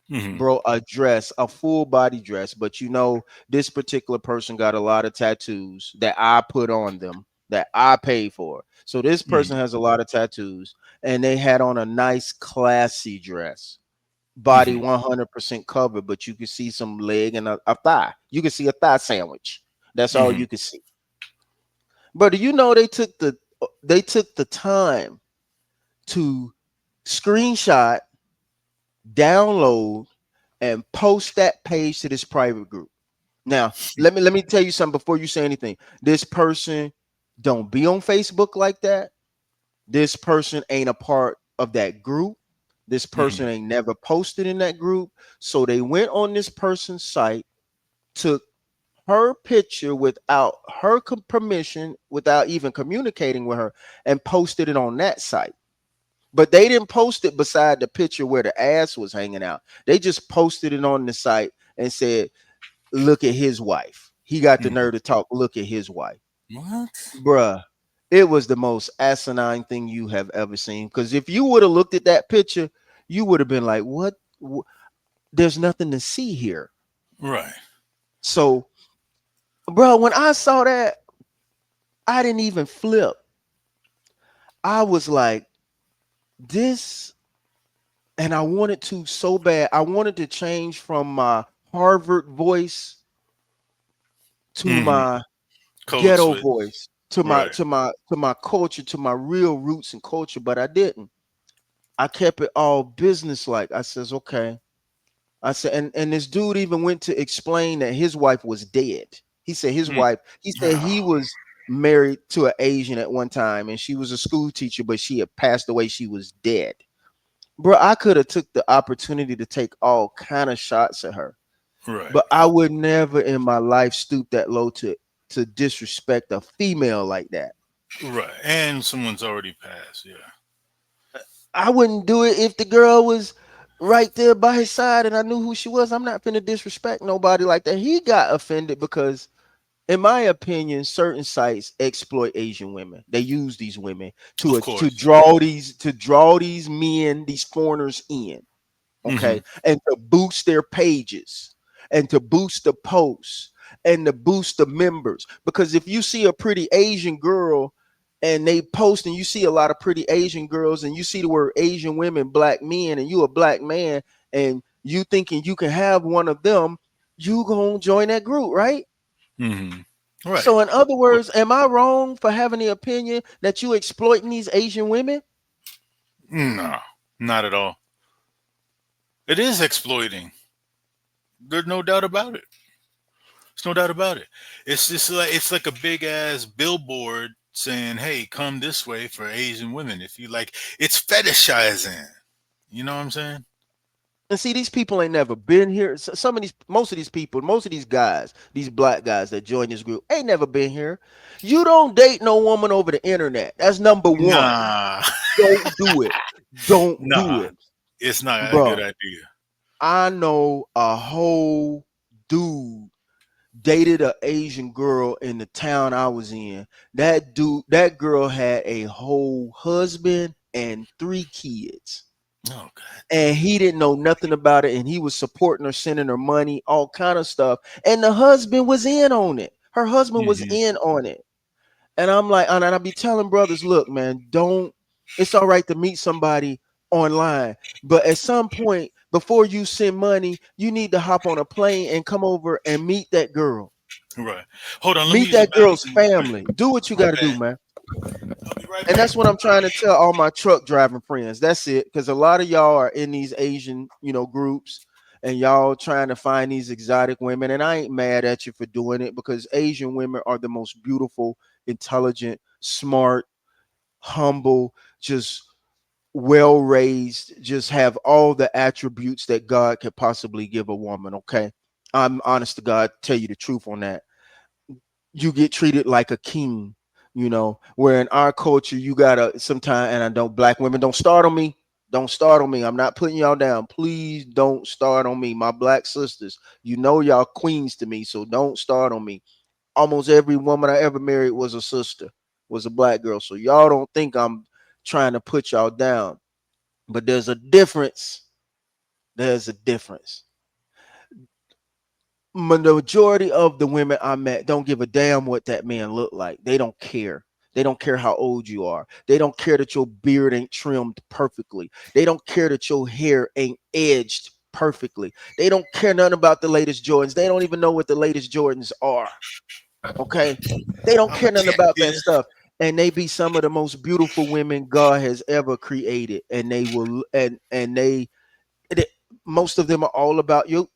Hmm. Bro, a dress, a full body dress. But you know, this particular person got a lot of tattoos that I put on them that I paid for. So this person Hmm. has a lot of tattoos, and they had on a nice, classy dress. Body Hmm. 100% covered, but you can see some leg and a thigh. You can see a thigh sandwich. That's all Hmm. you can see. But do you know they took the time to screenshot, download, and post that page to this private group. Now, let me tell you something before you say anything. This person don't be on Facebook like that. This person ain't a part of that group. This Hmm. person ain't never posted in that group. So they went on this person's site, took her picture without her permission, without even communicating with her, and posted it on that site. But they didn't post it beside the picture where the ass was hanging out. They just posted it on the site and said, look at his wife. He got the Hmm. nerve to talk, look at his wife. What? Bruh, it was the most asinine thing you have ever seen. Because if you would have looked at that picture, you would have been like, what? There's nothing to see here. Right. So, bro, when I saw that, I didn't even flip. I was like, this, and I wanted to so bad. I wanted to change from my Harvard voice to Hmm. my Code ghetto switch. voice, to my Right. to my to my culture, to my real roots and culture, but I didn't. I kept it all business like. I says, okay. I said, and this dude even went to explain that his wife was dead. He said his Mm. wife, he said he Oh, was married to an Asian at one time, and she was a school teacher, but she had passed away. She was dead. Bro, I could have took the opportunity to take all kind of shots at her, right. but I would never in my life stoop that low to disrespect a female like that. Right. And someone's already passed. Yeah. I wouldn't do it if the girl was right there by his side and I knew who she was. I'm not finna disrespect nobody like that. He got offended because, in my opinion, certain sites exploit Asian women. They use these women Of to course. draw these men, these foreigners in, Hmm. okay, and to boost their pages and to boost the posts and to boost the members. Because if you see a pretty Asian girl and they post and you see a lot of pretty Asian girls and you see the word Asian women, black men, and you a black man and you thinking you can have one of them, you gonna join that group, right? Hmm. Right. So in other Of course. words, am I wrong for having the opinion that you exploiting these Asian women? No, not at all. It is exploiting. There's no doubt about it. There's no doubt about it. It's like a big ass billboard saying, "Hey, come this way for Asian women." If you like, it's fetishizing. You know what I'm saying? And see, these people ain't never been here. Some of these, most of these people, most of these guys, these black guys that join this group, ain't never been here. You don't date no woman over the internet. That's number one. Nah, Don't do it. Don't do nah. it, It's not a good bro. idea. I know a whole dude dated an Asian girl in the town I was in. That girl had a whole husband and 3 kids. Oh god And damn. he didn't know nothing about it, and he was supporting her, sending her money, all kind of stuff. And the husband was in on it. Her husband was Hmm. in on it. And I'm like, and I be telling brothers, look, man, don't. It's all right to meet somebody online, but at some point, before you send money, you need to hop on a plane and come over and meet that girl, Right. Hold on. Let me meet use the that girl's bathroom. family. Do what you My got to do, bad. man. I'll be right And back. that's what I'm trying to tell all my truck driving friends. That's it, because a lot of y'all are in these Asian, groups, and y'all trying to find these exotic women. And I ain't mad at you for doing it, because Asian women are the most beautiful, intelligent, smart, humble, just well raised, just have all the attributes that God could possibly give a woman. Okay. I'm honest to God, tell you the truth on that. You get treated like a king, where in our culture, you gotta sometimes, and I don't, black women don't start on me. Don't start on me. I'm not putting y'all down. Please don't start on me. My black sisters, y'all queens to me, so don't start on me. Almost every woman I ever married was a sister, was a black girl. So y'all don't think I'm trying to put y'all down. But there's a difference. There's a difference. Majority of the women I met don't give a damn what that man looked like. They don't care. They don't care how old you are. They don't care that your beard ain't trimmed perfectly. They don't care that your hair ain't edged perfectly. They don't care nothing about the latest Jordans. They don't even know what the latest Jordans are. Okay? They don't I'm a care nothing about that detective. stuff. And they be some of the most beautiful women God has ever created. And they will and it, most of them are all about your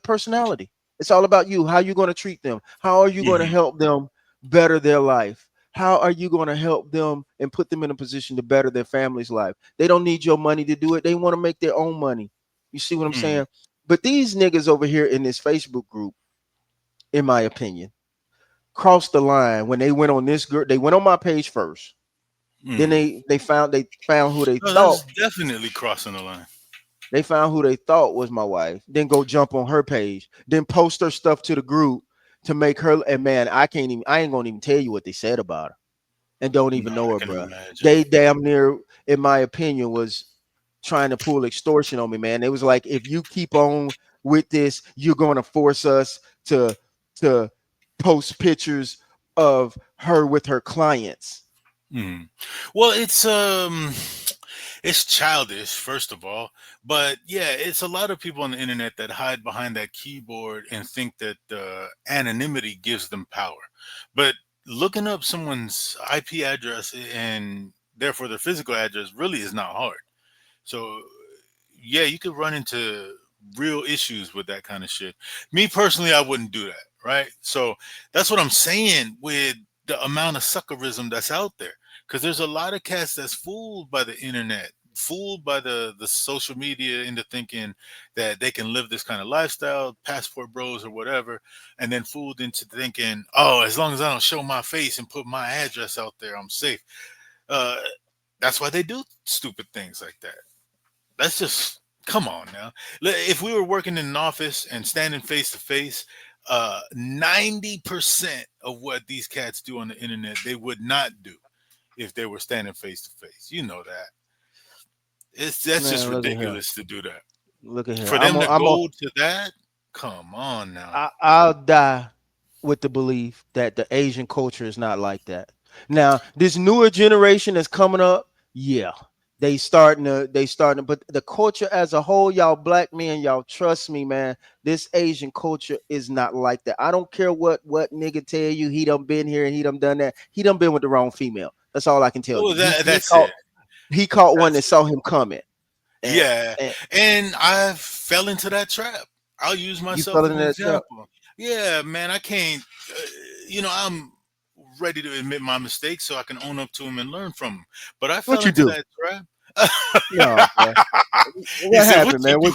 personality. It's all about you, how you going to treat them, how are you going to Hmm. help them better their life, how are you going to help them and put them in a position to better their family's life. They don't need your money to do it. They want to make their own money. You see what I'm Hmm. saying? But these niggas over here in this Facebook group, in my opinion, crossed the line when they went on this girl. They went on my page first. Then Hmm. they found who they No, thought that's definitely crossing the line. They found who they thought was my wife, then go jump on her page, then post her stuff to the group to make her. And man, I ain't gonna even tell you what they said about her, and don't No, even know I her, can bro. imagine. They damn near, in my opinion, was trying to pull extortion on me, man. It was like, if you keep on with this, you're gonna force us to post pictures of her with her clients. Hmm. Well, it's childish, first of all, but yeah, it's a lot of people on the internet that hide behind that keyboard and think that anonymity gives them power. But looking up someone's IP address and therefore their physical address really is not hard. So yeah, you could run into real issues with that kind of shit. Me personally, I wouldn't do that, right? So that's what I'm saying with the amount of suckerism that's out there. Because there's a lot of cats that's fooled by the internet, fooled by the social media into thinking that they can live this kind of lifestyle, passport bros or whatever, and then fooled into thinking, oh, as long as I don't show my face and put my address out there, I'm safe. Uh, that's why they do stupid things like that. That's just come on now. If we were working in an office and standing face to face, 90% of what these cats do on the internet they would not do if they were standing face to face. You know that. That's just Man, look at here. ridiculous to do that. Look at here. For them to go to that, come on now. I'll die with the belief that the Asian culture is not like that. Now, this newer generation that's coming up, yeah, but the culture as a whole, y'all black men, y'all trust me, man. This Asian culture is not like that. I don't care what nigga tell you. He done been here and he done done that. He done been with the wrong female. That's all I can tell Oh, you. He that he that's caught it. he caught one That's that it. saw him coming, and, Yeah, and and I fell into that trap. I'll use you myself fell as into an that trap. example. Yeah, man, I can't. I'm ready to admit my mistakes so I can own up to them and learn from them. But I fell What you into do? that trap. No, bro. He What said, "What happened, you man? do?"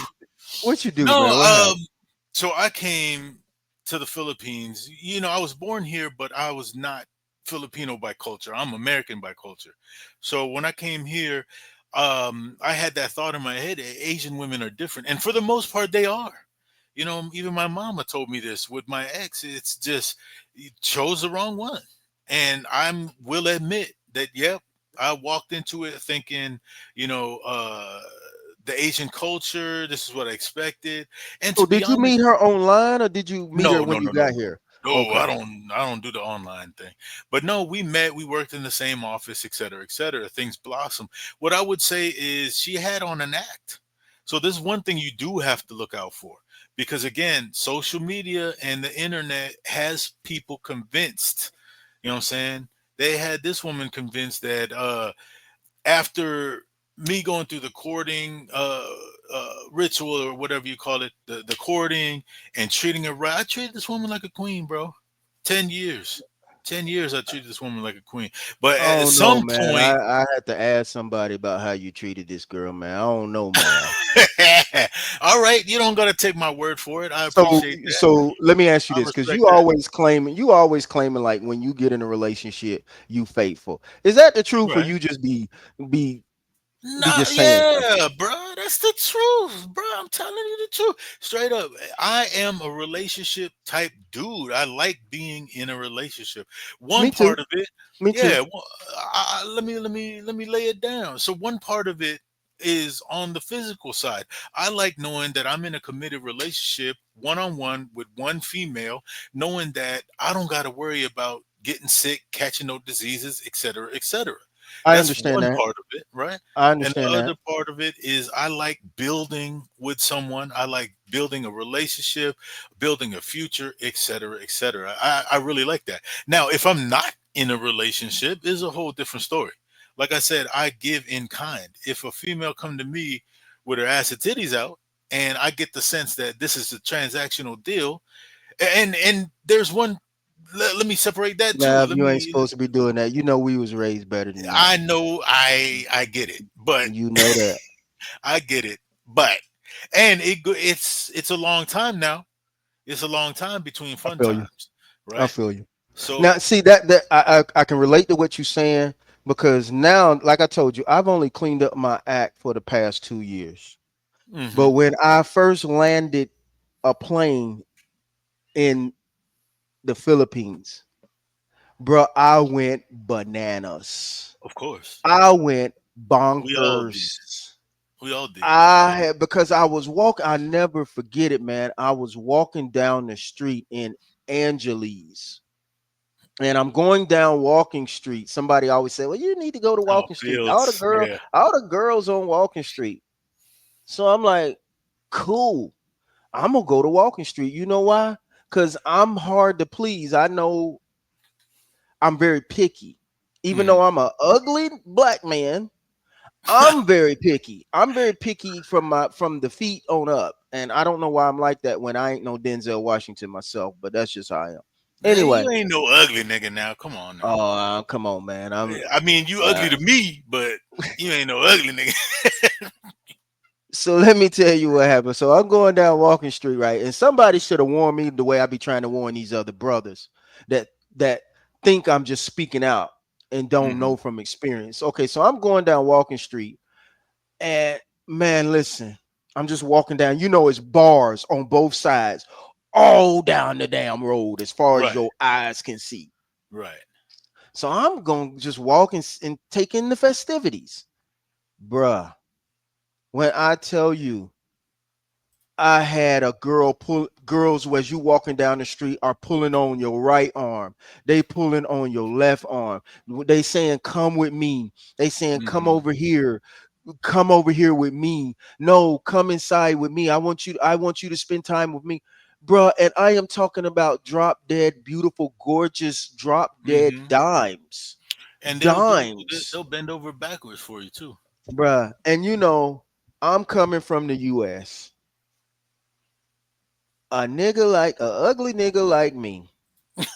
What you do, No, man? What happened? so I came to the Philippines. I was born here, but I was not Filipino by culture. I'm American by culture. So when I came here, I had that thought in my head: Asian women are different, and for the most part, they are. Even my mama told me this with my ex. It's just you chose the wrong one, and I'm will admit that. Yep. I walked into it thinking, you know, the Asian culture. This is what I expected. And So to be did you meet honest, her online or did you meet her no, when no, you no, no, got no. here? No, Okay. I don't do the online thing. But no, we met, we worked in the same office, et cetera, et cetera. Things blossom. What I would say is she had on an act. So this is one thing you do have to look out for. Because again, social media and the internet has people convinced. You know what I'm saying? They had this woman convinced that after me going through the courting ritual or whatever you call it, the courting and treating her right, I treated this woman like a queen, bro. 10 years, 10 years, I treated this woman like a queen. But at Oh no, some man. point, I had to ask somebody about how you treated this girl, man. I don't know, man. all right, you don't gotta take my word for it. I So appreciate that. so let me ask you I this, because respect that. you always claiming like when you get in a relationship, you faithful. Is that the truth or Right. you just be Nah, just saying something? yeah, bro, that's the truth, bro. I'm telling you the truth, straight up. I am a relationship type dude. I like being in a relationship. One Me too. part of it, Me too. yeah. Let me lay it down. So one part of it is on the physical side. I like knowing that I'm in a committed relationship, one on one with one female, knowing that I don't got to worry about getting sick, catching no diseases, etc., etc. I That's understand one that. part of it, right? I And the understand that. other part of it is I like building with someone. I like building a relationship, building a future, etc., etc. I really like that. Now, if I'm not in a relationship, is a whole different story. Like I said, I give in kind. If a female come to me with her ass and titties out, and I get the sense that this is a transactional deal, and there's one. Let me separate that too. Mav, Let you ain't me. supposed to be doing that. You know we was raised better than that. I know I get it, but You know that. I get it, but and it's a long time now. It's a long time between I fun feel you. times, I right? feel you. Now, So, see that I can relate to what you're saying because now, like I told you, I've only cleaned up my act for the past 2 years. But hmm, when I first landed a plane in the Philippines, bro, I went bananas. of course, I went we all did. bonkers. We all did. I had because I was walking. I never forget it, man. I was walking down the street in Angeles, and I'm going down Walking Street. Somebody always say, "Well, you need to go to Oh, Walking Street." Fields, yeah. All the girls on Walking Street. So I'm like, cool. I'm gonna go to Walking Street. You know why? Because I'm hard to please. I know I'm very picky. Even Hmm. though I'm a ugly black man, I'm very picky. I'm very picky from the feet on up. And I don't know why I'm like that when I ain't no Denzel Washington myself, but that's just how I am. Man, Anyway, you ain't no ugly nigga now. Come on now. come on, man. I mean, you ugly Uh, to me, but you ain't no ugly nigga. so let me tell you what happened. So I'm going down Walking Street, right? And somebody should have warned me the way I be trying to warn these other brothers that that think I'm just speaking out and don't Hmm. know from experience. Okay, so I'm going down Walking Street, and man, listen, I'm just walking down. You know, it's bars on both sides, all down the damn road as far as Right, your eyes can see. right. So I'm going to just walk and take in the festivities, bruh. When I tell you, I had a girls as you walking down the street are pulling on your right arm. They pulling on your left arm. They saying, come with me. They saying, Hmm. come over here with me. No, come inside with me. I want you to spend time with me. Bruh, and I am talking about drop dead, beautiful, gorgeous, drop dead Hmm. dimes. And Dimes, they'll bend over backwards for you too. bruh. And you know, I'm coming from the US. A ugly nigga like me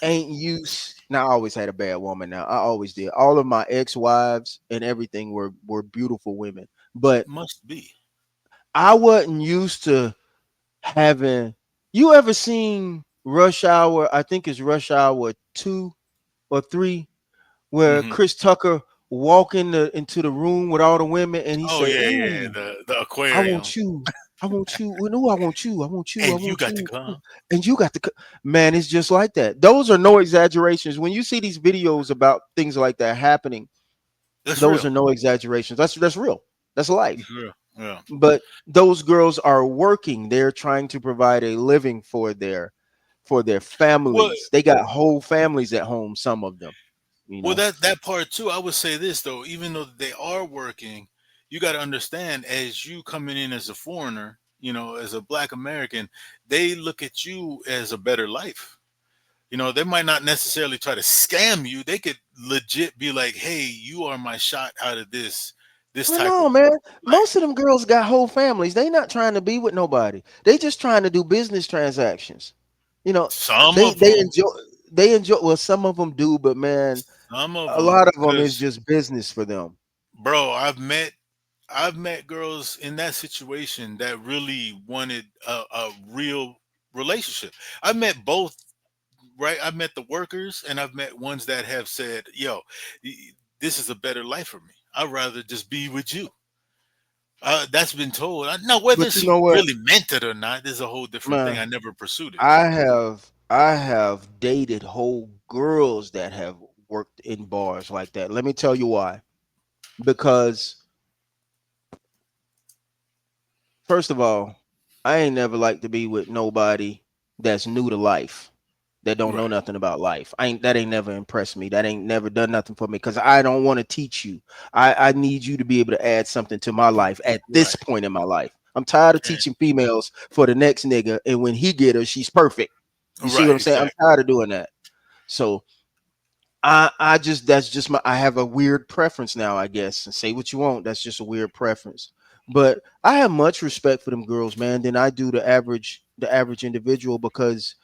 ain't used. Now I always had a bad woman. Now I always did. All of my ex-wives and everything were beautiful women, but Must be. I wasn't used to having. You ever seen Rush Hour? I think it's Rush Hour 2 or 3, where Hmm. Chris Tucker walk into the room with all the women and he Oh say, yeah, yeah. "Ooh, The I aquarium, want you. I want you. No, I want you. I want you. I and you want got to you. come. And you got to, man, it's just like that. Those are no exaggerations. When you see these videos about things like that happening, That's Those are real. no exaggerations. That's real. That's life. That's real. Yeah. But those girls are working. They're trying to provide a living for their Well, families. They got whole families at home, some of them, you well, know. that part too. I would say this though, even though they are working, you got to understand as you coming in as a foreigner, as a Black American, they look at you as a better life. They might not necessarily try to scam you. They could legit be like, "Hey, you are my shot out of this Well, type of no, man. Most of life." them girls got whole families. They not trying to be with nobody. They just trying to do business transactions. You know, Some they of they them, enjoy they enjoy. Well, some of them do, but man, some of a lot them, of them is because just business for them. bro, I've met girls in that situation that really wanted a real relationship. I've met both, right? I've met the workers and I've met ones that have said, "Yo, y- this is a better life for me. I'd rather just be with you." That's been told. Now, whether But you she know what, really meant it or not is a whole different thing. man? I never pursued it. I have dated whole girls that have worked in bars like that. Let me tell you why. Because first of all, I ain't never like to be with nobody that's new to life, that don't know Right, nothing about life. That ain't never impressed me. That ain't never done nothing for me because I don't want to teach you. I need you to be able to add something to my life at this right, point in my life. I'm tired of and, teaching females for the next nigga, and when he get her, she's perfect. You see what right, I'm saying? I'm exactly. tired of doing that. So I just that's just my I have a weird preference now, I guess. And say what you want, that's just a weird preference. But I have much respect for them girls, man, than I do the average individual because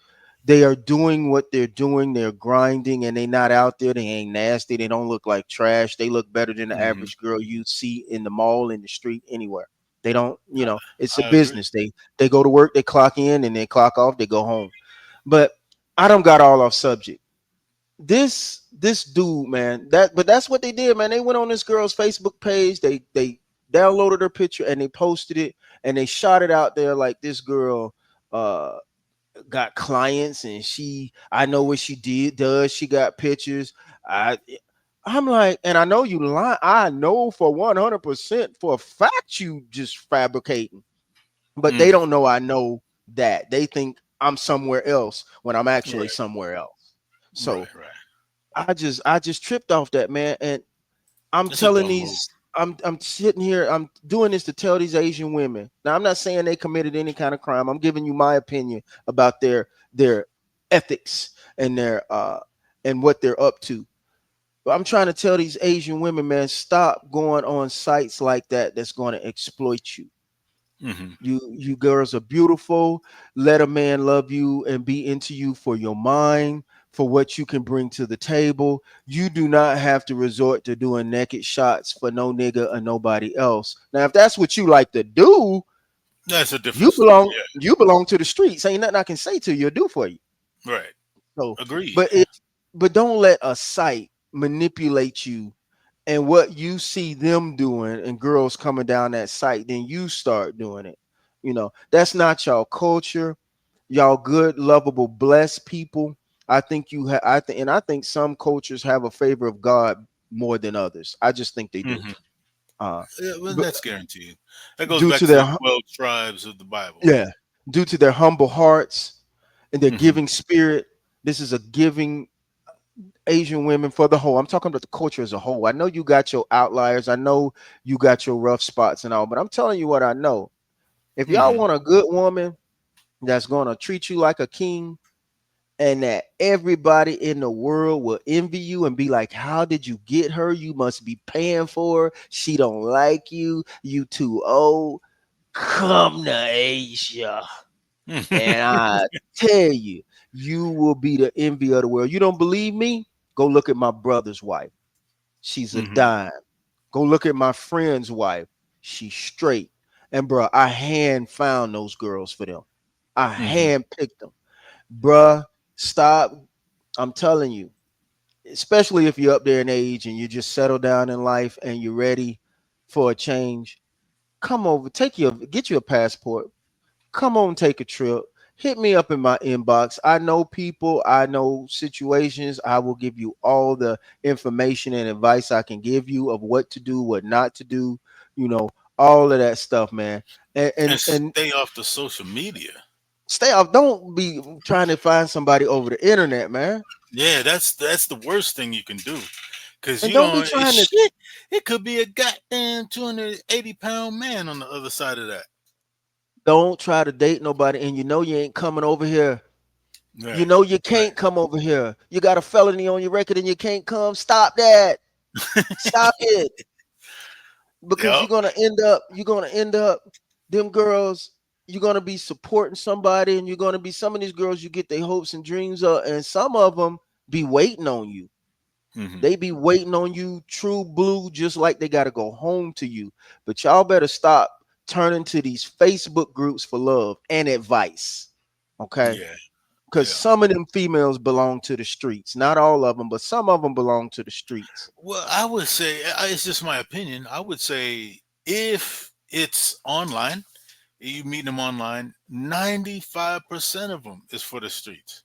they are doing what they're doing, they're grinding and they not out there, they ain't nasty, they don't look like trash. They look better than the Hmm. average girl you see in the mall, in the street, anywhere. They don't, it's a I agree. business. They go to work, they clock in and they clock off, they go home. But I don't got all off subject. This dude, man, that's what they did, man. They went on this girl's Facebook page, they downloaded her picture and they posted it and they shot it out there like this girl uh got clients and I know what she does, she got pictures. I'm like, and I know you lie, I know for 100% for a fact you just fabricating, but they Mm, don't know I know that. They think I'm somewhere else when I'm actually right, somewhere else. So right, right. I just tripped off that, man. And I'm That's a telling dumb move. these I'm sitting here, I'm doing this to tell these Asian women. Now I'm not saying they committed any kind of crime. I'm giving you my opinion about their ethics and their and what they're up to. But I'm trying to tell these Asian women, man, stop going on sites like that that's going to exploit you. Hmm. You girls are beautiful. Let a man love you and be into you for your mind, for what you can bring to the table. You do not have to resort to doing naked shots for no nigga or nobody else. Now, if that's what you like to do, That's a different you story. belong you belong to the streets. Ain't nothing I can say to you or do for you. Yeah, right. So, Agreed. but don't let a site manipulate you and what you see them doing and girls coming down that site, then you start doing it. That's not y'all culture. Y'all good, lovable, blessed people. I think you have. I think some cultures have a favor of God more than others. I just think they do. Hmm. Uh, Yeah, well, but that's guaranteed. That goes due back to to the their 12 tribes of the Bible. yeah, due to their humble hearts and their Hmm. giving spirit, this is a giving Asian women for the whole. I'm talking about the culture as a whole. I know you got your outliers. I know you got your rough spots and all, but I'm telling you what I know. If y'all Hmm. want a good woman that's going to treat you like a king and that everybody in the world will envy you and be like, how did you get her? You must be paying for her. She don't like you. You too old. Come to Asia. And I tell you, you will be the envy of the world. You don't believe me? Go look at my brother's wife. She's a Hmm. dime. Go look at my friend's wife. She's straight. And bro, I hand found those girls for them. I Hmm. hand picked them. Bruh, stop. I'm telling you, especially if you're up there in age and you just settle down in life and you're ready for a change, come over, get you a passport. Come on, take a trip. hit me up in my inbox. I know people, I know situations. I will give you all the information and advice I can give you of what to do, what not to do, you know, all of that stuff, man. And And and stay off the social media. stay off. Don't be trying to find somebody over the internet, man. Yeah, that's the worst thing you can do. Cause And you don't be don't trying to shit. It could be a goddamn 280-pound man on the other side of that. don't try to date nobody and you know you ain't coming over here. You Right. know you Right. can't come over here. You got a felony on your record and you can't come. Stop that. Stop it. Because Yep. you're gonna end up them girls, you're gonna be supporting somebody, and you're gonna be some of these girls you get their hopes and dreams of, and some of them be waiting on you. Hmm. They be waiting on you, true blue, just like they gotta go home to you. But y'all better stop turning to these Facebook groups for love and advice. Okay? Yeah. Because Yeah. some of them females belong to the streets. Not all of them, but some of them belong to the streets. Well, I would say it's just my opinion. I would say if it's online, you meet them online. 95% of them is for the streets.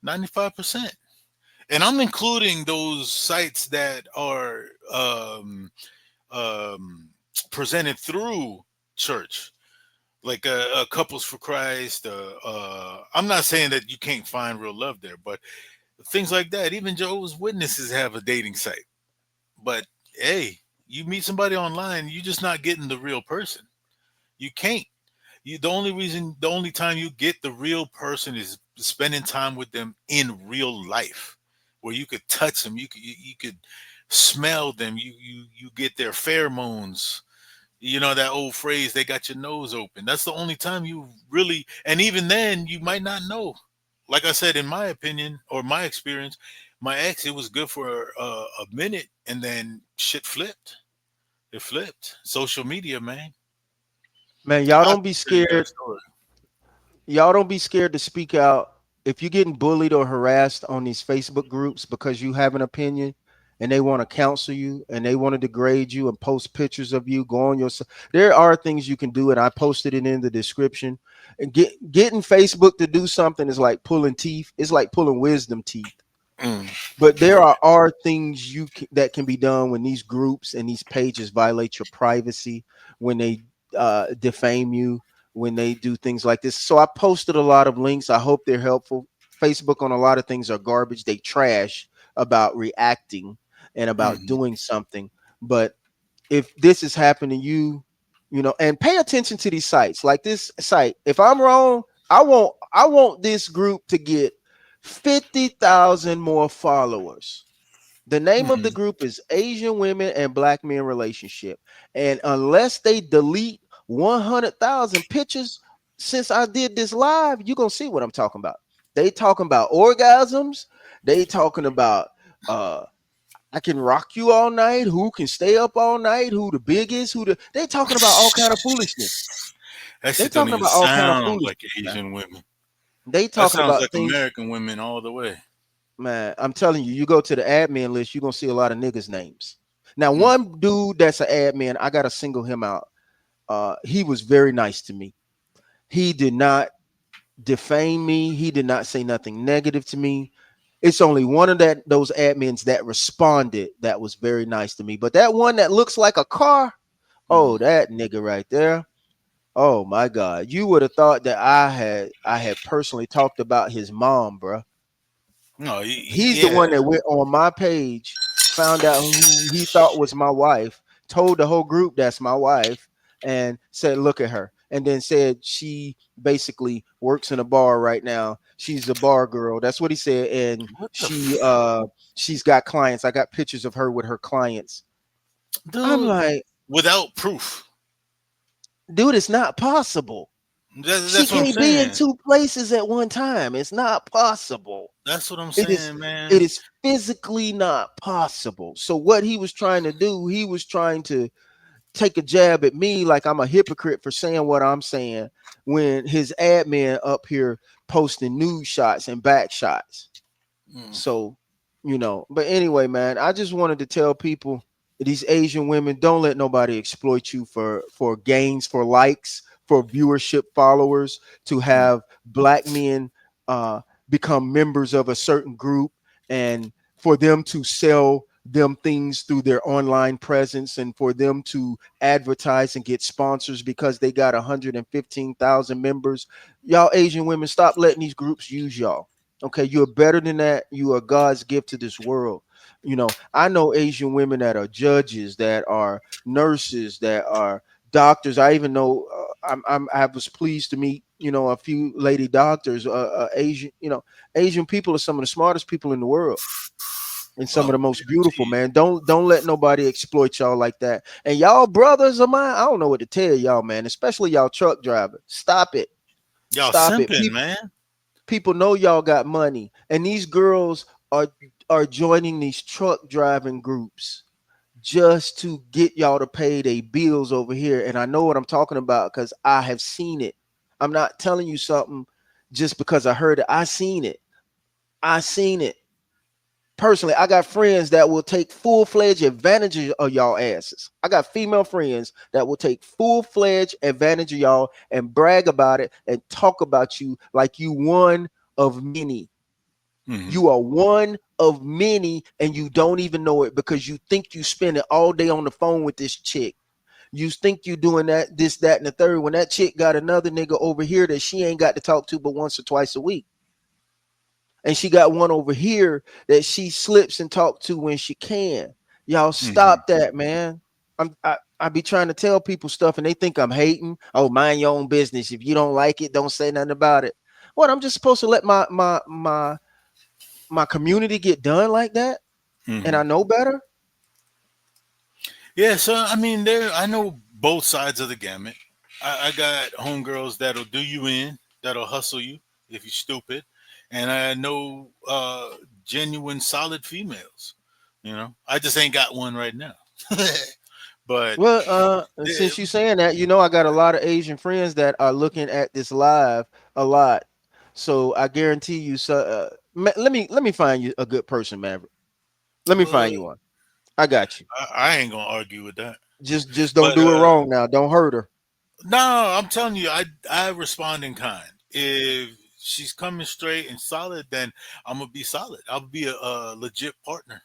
95%, and I'm including those sites that are um, presented through church, like couples for Christ. I'm not saying that you can't find real love there, but things like that. Even Jehovah's Witnesses have a dating site. But hey, you meet somebody online, you're just not getting the real person. You can't. You the only time you get the real person is spending time with them in real life, where you could touch them, you could smell them, you get their pheromones. You know that old phrase, they got your nose open. That's the only time you really, and even then, you might not know. Like I said, in my opinion or my experience, my ex, it was good for a minute, and then shit flipped. It flipped. Social media, man. Man, y'all I'll don't be tell you that scared. story. Y'all don't be scared to speak out. If you're getting bullied or harassed on these Facebook groups because you have an opinion and they want to counsel you and they want to degrade you and post pictures of you, go on your there are things you can do, and I posted it in the description. And getting Facebook to do something is like pulling teeth. It's like pulling wisdom teeth. Mm, But there right. are things that can be done when these groups and these pages violate your privacy, when they defame you, when they do things like this. So I posted a lot of links. I hope they're helpful. Facebook on a lot of things are garbage. They trash about reacting and about Hmm. doing something. But if this is happening to you, and pay attention to these sites like this site. If I'm wrong, I want this group to get 50,000 more followers. The name of the Hmm. group is Asian Women and Black Men Relationship. And unless they delete 100,000 pictures since I did this live, you're going to see what I'm talking about. They talking about orgasms. They talking about uh I can rock you all night. Who can stay up all night? Who the biggest? They talking about all kind of foolishness. That They shit don't talking even about all kind of sound like foolishness, man. Asian women. They That talking sounds about like things, American women all the way. man. I'm telling you, you go to the admin list, you're gonna see a lot of niggas' names. Now, Mm. one dude that's an admin, I gotta single him out. He was very nice to me. He did not defame me. He did not say nothing negative to me. It's only one of those admins that responded that was very nice to me. But that one that looks like a car, oh, Mm. that nigga right there. Oh my God. You would have thought that I had personally talked about his mom, bro. No, He's the yeah. one that went on my page, found out who he thought was my wife, told the whole group that's my wife, and said, "Look at her." And then said she basically works in a bar right now. She's a bar girl. That's what he said. And What the she's got clients. I got pictures of her with her clients. I'm dude? like, Without proof. dude, it's not possible. She That's what I'm can't be in saying. two places at one time. It's not possible. That's what I'm It is saying, it man. is physically not possible. So what he was trying to do, he was trying to take a jab at me like I'm a hypocrite for saying what I'm saying when his admin up here posting nude shots and back shots. Mm. So, but anyway, man, I just wanted to tell people, these Asian women, don't let nobody exploit you for gains, for likes, for viewership followers to Mm. have black men uh, become members of a certain group, and for them to sell them things through their online presence, and for them to advertise and get sponsors because they got 115,000 members. Y'all Asian women, stop letting these groups use y'all. Okay, you're better than that. You are God's gift to this world. I know Asian women that are judges, that are nurses, that are doctors. I even know I was pleased to meet a few lady doctors. Asian, Asian people are some of the smartest people in the world and some of Oh, the most beautiful. guaranteed. Man, don't let nobody exploit y'all like that. And y'all brothers of mine, I don't know what to tell y'all, man. Especially y'all truck drivers. Stop it. Y'all Stop it. simping, People man. people know y'all got money, and these girls are joining these truck driving groups just to get y'all to pay their bills over here. And I know what I'm talking about because I have seen it. I'm not telling you something just because I heard it. I seen it. I seen it. Personally, I got friends that will take full-fledged advantage of y'all asses. I got female friends that will take full-fledged advantage of y'all and brag about it and talk about you like you one of many. Hmm. You are one of many, and you don't even know it because you think you spend it all day on the phone with this chick. You think you doing that, this, that, and the third. When that chick got another nigga over here that she ain't got to talk to but once or twice a week, and she got one over here that she slips and talk to when she can. Y'all Hmm. stop that, man. I be trying to tell people stuff and they think I'm hating. Oh, mind your own business. If you don't like it, don't say nothing about it. What, I'm just supposed to let my community get done like that? And Hmm. I know better? Yeah, so I mean, I know both sides of the gamut. I got homegirls that'll do you in, that'll hustle you if you're stupid, and I know genuine, solid females. I just ain't got one right now. But Well, eh, since you saying that, I got a lot of Asian friends that are looking at this live a lot. So I guarantee you. So let me find you a good person, Maverick. Let me well, find you one. I got you. I ain't gonna argue with that. Just don't But do it wrong now. Don't hurt her. no, I'm telling you, I respond in kind. If she's coming straight and solid, then I'm gonna be solid. I'll be a legit partner.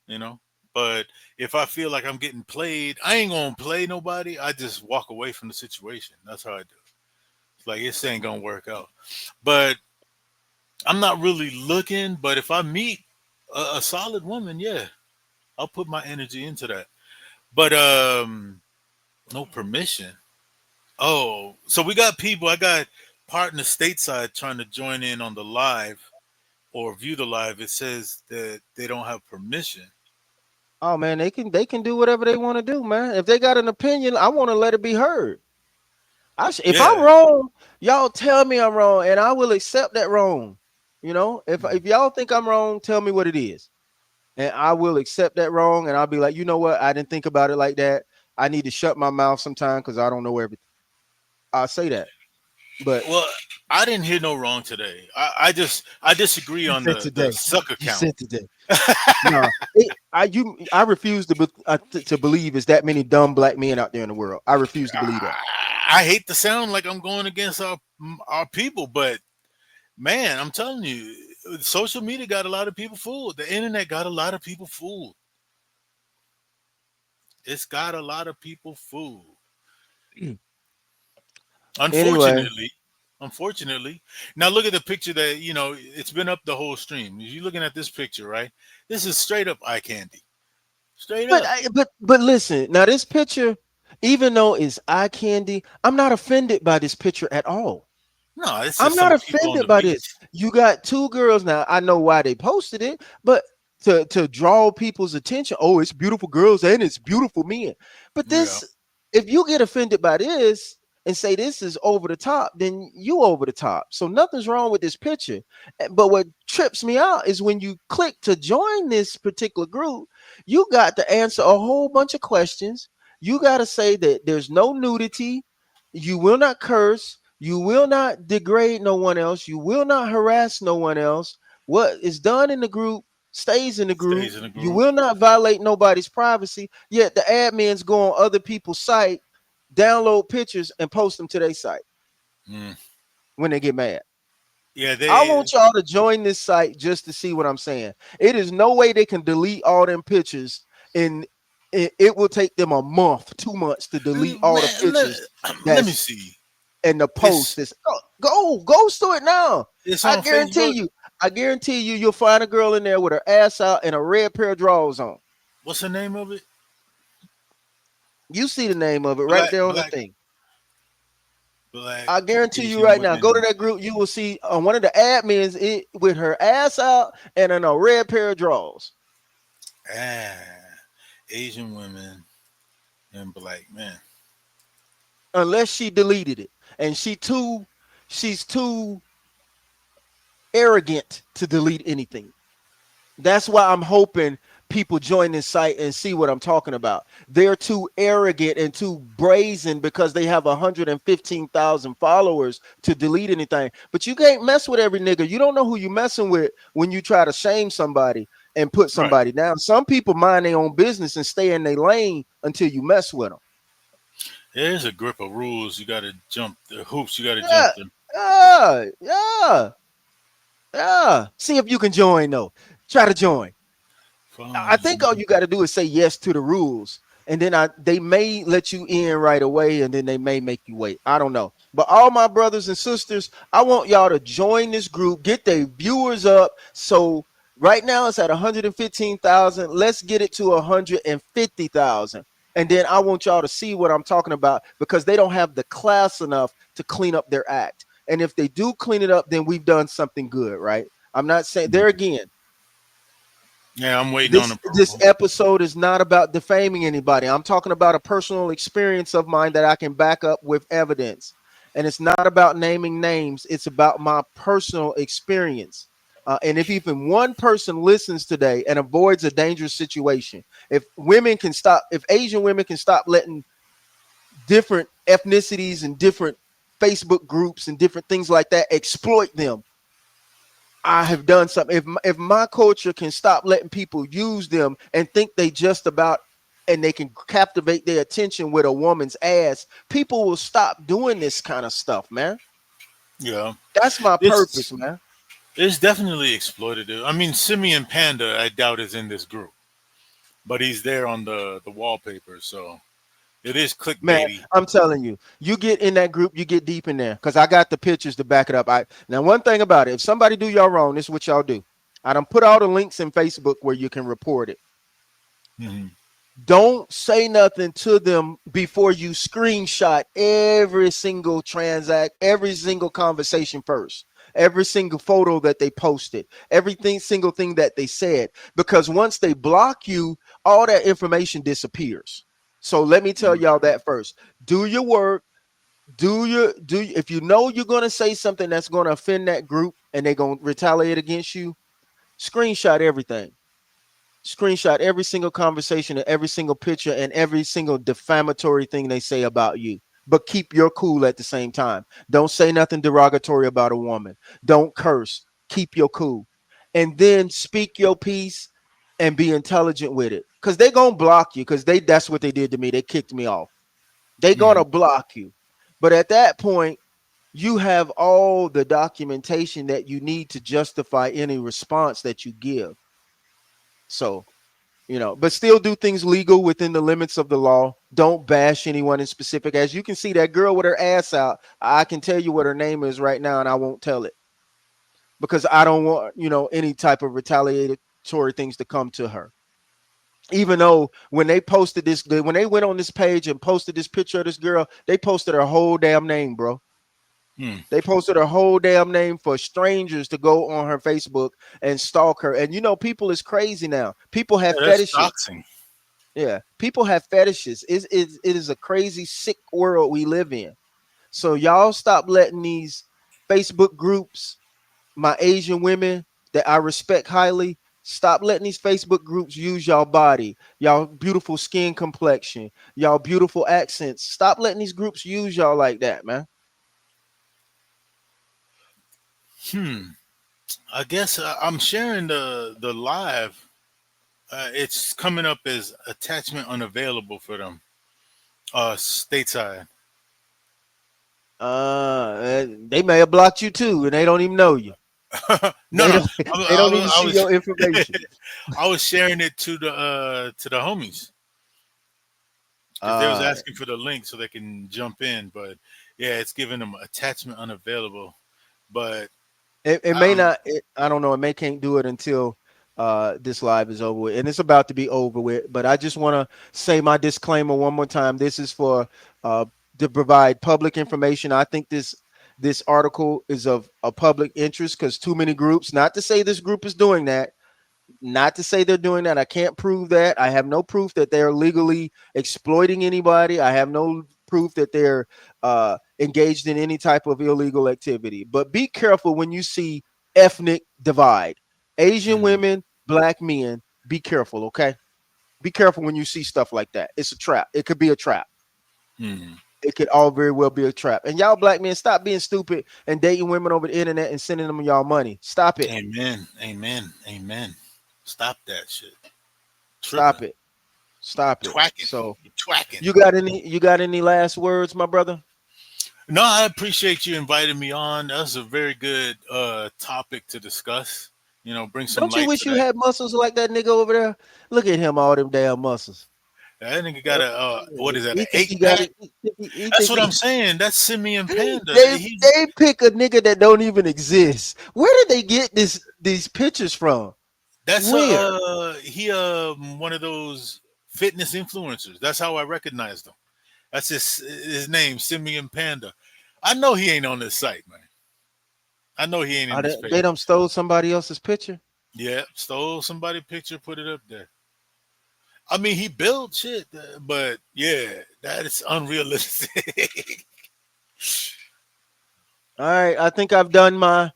you know. But if I feel like I'm getting played, I ain't gonna play nobody. I just walk away from the situation. That's how I do it. It's like this ain't gonna work out. But I'm not really looking. But if I meet a solid woman, yeah, I'll put my energy into that. But no permission. Oh, so we got people. I got partners stateside trying to join in on the live or view the live. It says that they don't have permission. Oh man, they can do whatever they want to do, man. If they got an opinion, I want to let it be heard. If I'm Yeah. wrong, y'all tell me I'm wrong, and I will accept that wrong. If y'all think I'm wrong, tell me what it is, and I will accept that wrong, and I'll be like, you know what? I didn't think about it like that. I need to shut my mouth sometime because I don't know everything. I'll say that, but Well, I didn't hear no wrong today. I disagree you on said the today. sucker You count. said today. No, I refuse to believe there's that many dumb black men out there in the world. I refuse to believe that. I hate to sound like I'm going against our people, but man, I'm telling you, social media got a lot of people fooled. The internet got a lot of people fooled. It's got a lot of people fooled. Anyway, Unfortunately, unfortunately. Now look at the picture that it's been up the whole stream. You're looking at this picture, right? This is straight up eye candy. Straight but up. but listen, now this picture, even though it's eye candy, I'm not offended by this picture at all. No, it's I'm just not some people on offended the by this. beach. You got two girls now. I know why they posted it, but to draw people's attention, oh, it's beautiful girls and it's beautiful men. But Yeah. this, if you get offended by this and say this is over the top, then you over the top. So nothing's wrong with this picture. But what trips me out is when you click to join this particular group, you got to answer a whole bunch of questions. You got to say that there's no nudity, you will not curse, you will not degrade no one else. You will not harass no one else. What is done in the group stays in the group. Stays in the You group. will not violate nobody's privacy. Yet the admins go on other people's site, download pictures and post them to their site Mm. when they get mad. Yeah, I they. want y'all to join this site just to see what I'm saying. It is no way they can delete all them pictures, and it will take them a month, 2 months to delete all the Man, pictures let me that's see. in the post. It's This go to it now. it's I on guarantee Facebook. you, I guarantee you, you'll find a girl in there with her ass out and a red pair of drawers on. What's the name of it? You see the name of it right Black there on the Black thing. Black I guarantee you Asian right now. Go to women. that group. You will see one of the admins with her ass out and in a red pair of drawers. Ah, Asian women and black men. Unless she deleted it, and she's too arrogant to delete anything. That's why I'm hoping people join this site and see what I'm talking about. They're too arrogant and too brazen because they have 115,000 followers to delete anything. But you can't mess with every nigga. You don't know who you messing with when you try to shame somebody and put Right. somebody down. Some people mind their own business and stay in their lane until you mess with them. There's a grip of rules. You got to jump the hoops. You got to jump Yeah, them. yeah. Yeah. See if you can join though. Try to join. I Phones. think all you got to do is say yes to the rules, and then they may let you in right away, and then they may make you wait. I don't know, but all my brothers and sisters, I want y'all to join this group, get their viewers up. So right now it's at 115,000. Let's get it to 150,000, and then I want y'all to see what I'm talking about because they don't have the class enough to clean up their act. And if they do clean it up, then we've done something good, right? I'm not saying there again. Yeah, I'm waiting on This approval. episode is not about defaming anybody. I'm talking about a personal experience of mine that I can back up with evidence. And it's not about naming names, it's about my personal experience. And if even one person listens today and avoids a dangerous situation, if Asian women can stop letting different ethnicities and different Facebook groups and different things like that exploit them, I have done something. If my culture can stop letting people use them and think they just about and they can captivate their attention with a woman's ass, people will stop doing this kind of stuff, man. Yeah, That's my purpose, this man. is definitely exploitative. I mean, Simeon Panda, I doubt is in this group, but he's there on the wallpaper, so it is Man, clickbaity. I'm telling you, you get in that group, you get deep in there because I got the pictures to back it up. Now one thing about it, if somebody do y'all wrong, this is what y'all do. I done put all the links in Facebook where you can report it. Hmm. Don't say nothing to them before you screenshot every single every single conversation first, every single photo that they posted, everything single thing that they said, because once they block you, all that information disappears. So let me tell y'all that first. Do your work. If you know you're going to say something that's going to offend that group and they're going to retaliate against you, screenshot everything. Screenshot every single conversation and every single picture and every single defamatory thing they say about you. But keep your cool at the same time. Don't say nothing derogatory about a woman. Don't curse. Keep your cool. And then speak your piece and be intelligent with it. Because they're gonna block you. Because that's what they did to me. They kicked me off. They're Hmm. gonna block you. But at that point, you have all the documentation that you need to justify any response that you give. So but still do things legal within the limits of the law. Don't bash anyone in specific. As you can see, that girl with her ass out, I can tell you what her name is right now, and I won't tell it because I don't want, any type of retaliatory things to come to her. Even though when they posted this, when they went on this page and posted this picture of this girl, they posted her whole damn name, bro. Hmm. They posted her whole damn name for strangers to go on her Facebook and stalk her. And people is crazy now. People have Yeah, that's fetishes. doxing. Yeah, people have fetishes. It is a crazy, sick world we live in. So y'all stop letting these Facebook groups, my Asian women that I respect highly, stop letting these Facebook groups use y'all body, y'all beautiful skin complexion, y'all beautiful accents. Stop letting these groups use y'all like that, man. Hmm. I guess I'm sharing the live. It's coming up as attachment unavailable for them. Stateside. They may have blocked you too, and they don't even know you. No, They no. don't. They don't even I see was your information. I was sharing it to the homies because they was Uh, asking for the link so they can jump in. But yeah, it's giving them attachment unavailable. But it I may don't. not. I don't know. It may can't do it until this live is over with, and it's about to be over with. But I just want to say my disclaimer one more time. This is for uh to provide public information. I think this article is of a public interest because too many groups. Not to say this group is doing that, not to say they're doing that. I can't prove that. I have no proof that they're legally exploiting anybody. I have no proof that they're engaged in any type of illegal activity. But be careful when you see ethnic divide. Asian Mm, women, black men, be careful, okay? Be careful when you see stuff like that. It's a trap. It could be a trap. mm. It could all very well be a trap. And y'all black men, stop being stupid and dating women over the internet and sending them y'all money. Stop it. Amen. Amen. Amen. Stop that shit. Tripping. Stop it. Stop it. Twacking. So You twacking. you got any last words, my brother? No, I appreciate you inviting me on. That was a very good topic to discuss. Bring some Don't you light wish to you that. had muscles like that nigga over there? Look at him, all them damn muscles. That nigga got Uh, a what is that? An he think eight he got pack? it. He That's think what I'm he saying. That's Simeon Panda. they He's they pick a nigga that don't even exist. Where did they get these pictures from? that's Where? he one of those fitness influencers. That's how I recognized him. That's his name, Simeon Panda. I know he ain't on this site, man. I know he ain't in Are this they page. done stole somebody else's picture? Yeah, stole somebody picture, put it up there. I mean, he built shit, but yeah, that is unrealistic. All right, I think I've done my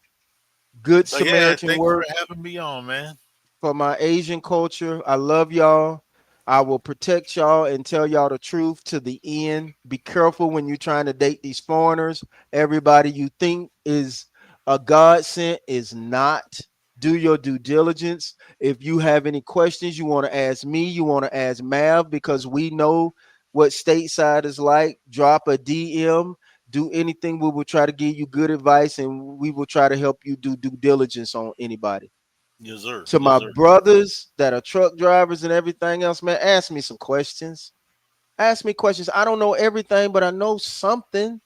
good But yeah, Samaritan thank you for work having me on, man. for my Asian culture. I love y'all. I will protect y'all and tell y'all the truth to the end. Be careful when you're trying to date these foreigners. Everybody you think is a godsend is not. Do your due diligence. If you have any questions you want to ask me, you want to ask Mav, because we know what stateside is like. Drop a DM. Do anything. We will try to give you good advice and we will try to help you do due diligence on anybody. Yes, sir. To Yes, my sir. brothers that are truck drivers and everything else, man, ask me some questions. Ask me questions. I don't know everything, but I know something.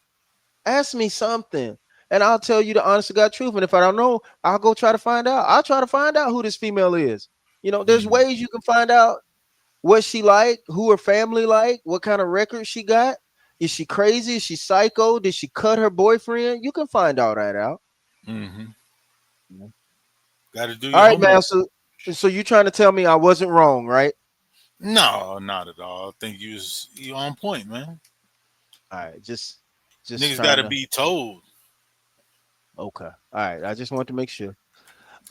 Ask me something. And I'll tell you the honest to God truth. And if I don't know, I'll go try to find out. I'll try to find out who this female is. There's Mm, ways you can find out what she like, who her family like, what kind of record she got. Is she crazy? Is she psycho? Did she cut her boyfriend? You can find all that out. mm-hmm. Got to do All your right, homework. man. So you trying to tell me I wasn't wrong, right? No, not at all. I think you on point, man. All right, just Niggas got trying to to. be told. Okay. All right. I just want to make sure.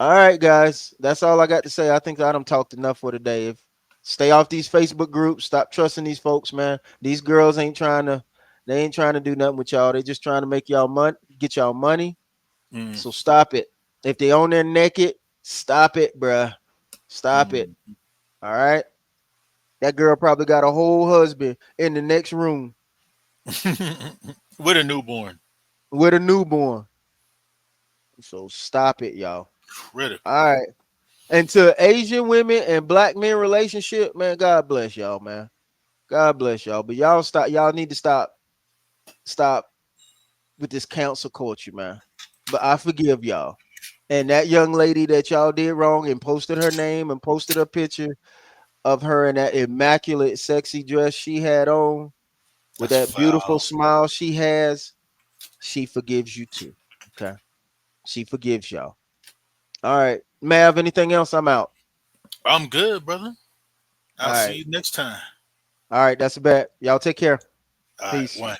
All right, guys. That's all I got to say. I think I done talked enough for today. If stay off these Facebook groups, stop trusting these folks, man. These girls they ain't trying to do nothing with y'all. They just trying to make y'all money, get y'all money. Mm, So stop it. If they on there naked, stop it, bruh. Stop it. mm. All right. That girl probably got a whole husband in the next room With a newborn. with a newborn. So stop it, y'all. Critical. All right. And to Asian women and black men relationship, man, God bless y'all, man. God bless y'all. But y'all stop. Y'all need to stop with this council culture, man. But I forgive y'all. And that young lady that y'all did wrong and posted her name and posted a picture of her in that immaculate, sexy dress she had on with That's that beautiful foul. smile she has, she forgives you too. Okay. She forgives y'all. All right. Mav, anything else? I'm out. I'm good, brother. All I'll see right. you next time. All right. That's a bet. Y'all take care. All right, Peace. one.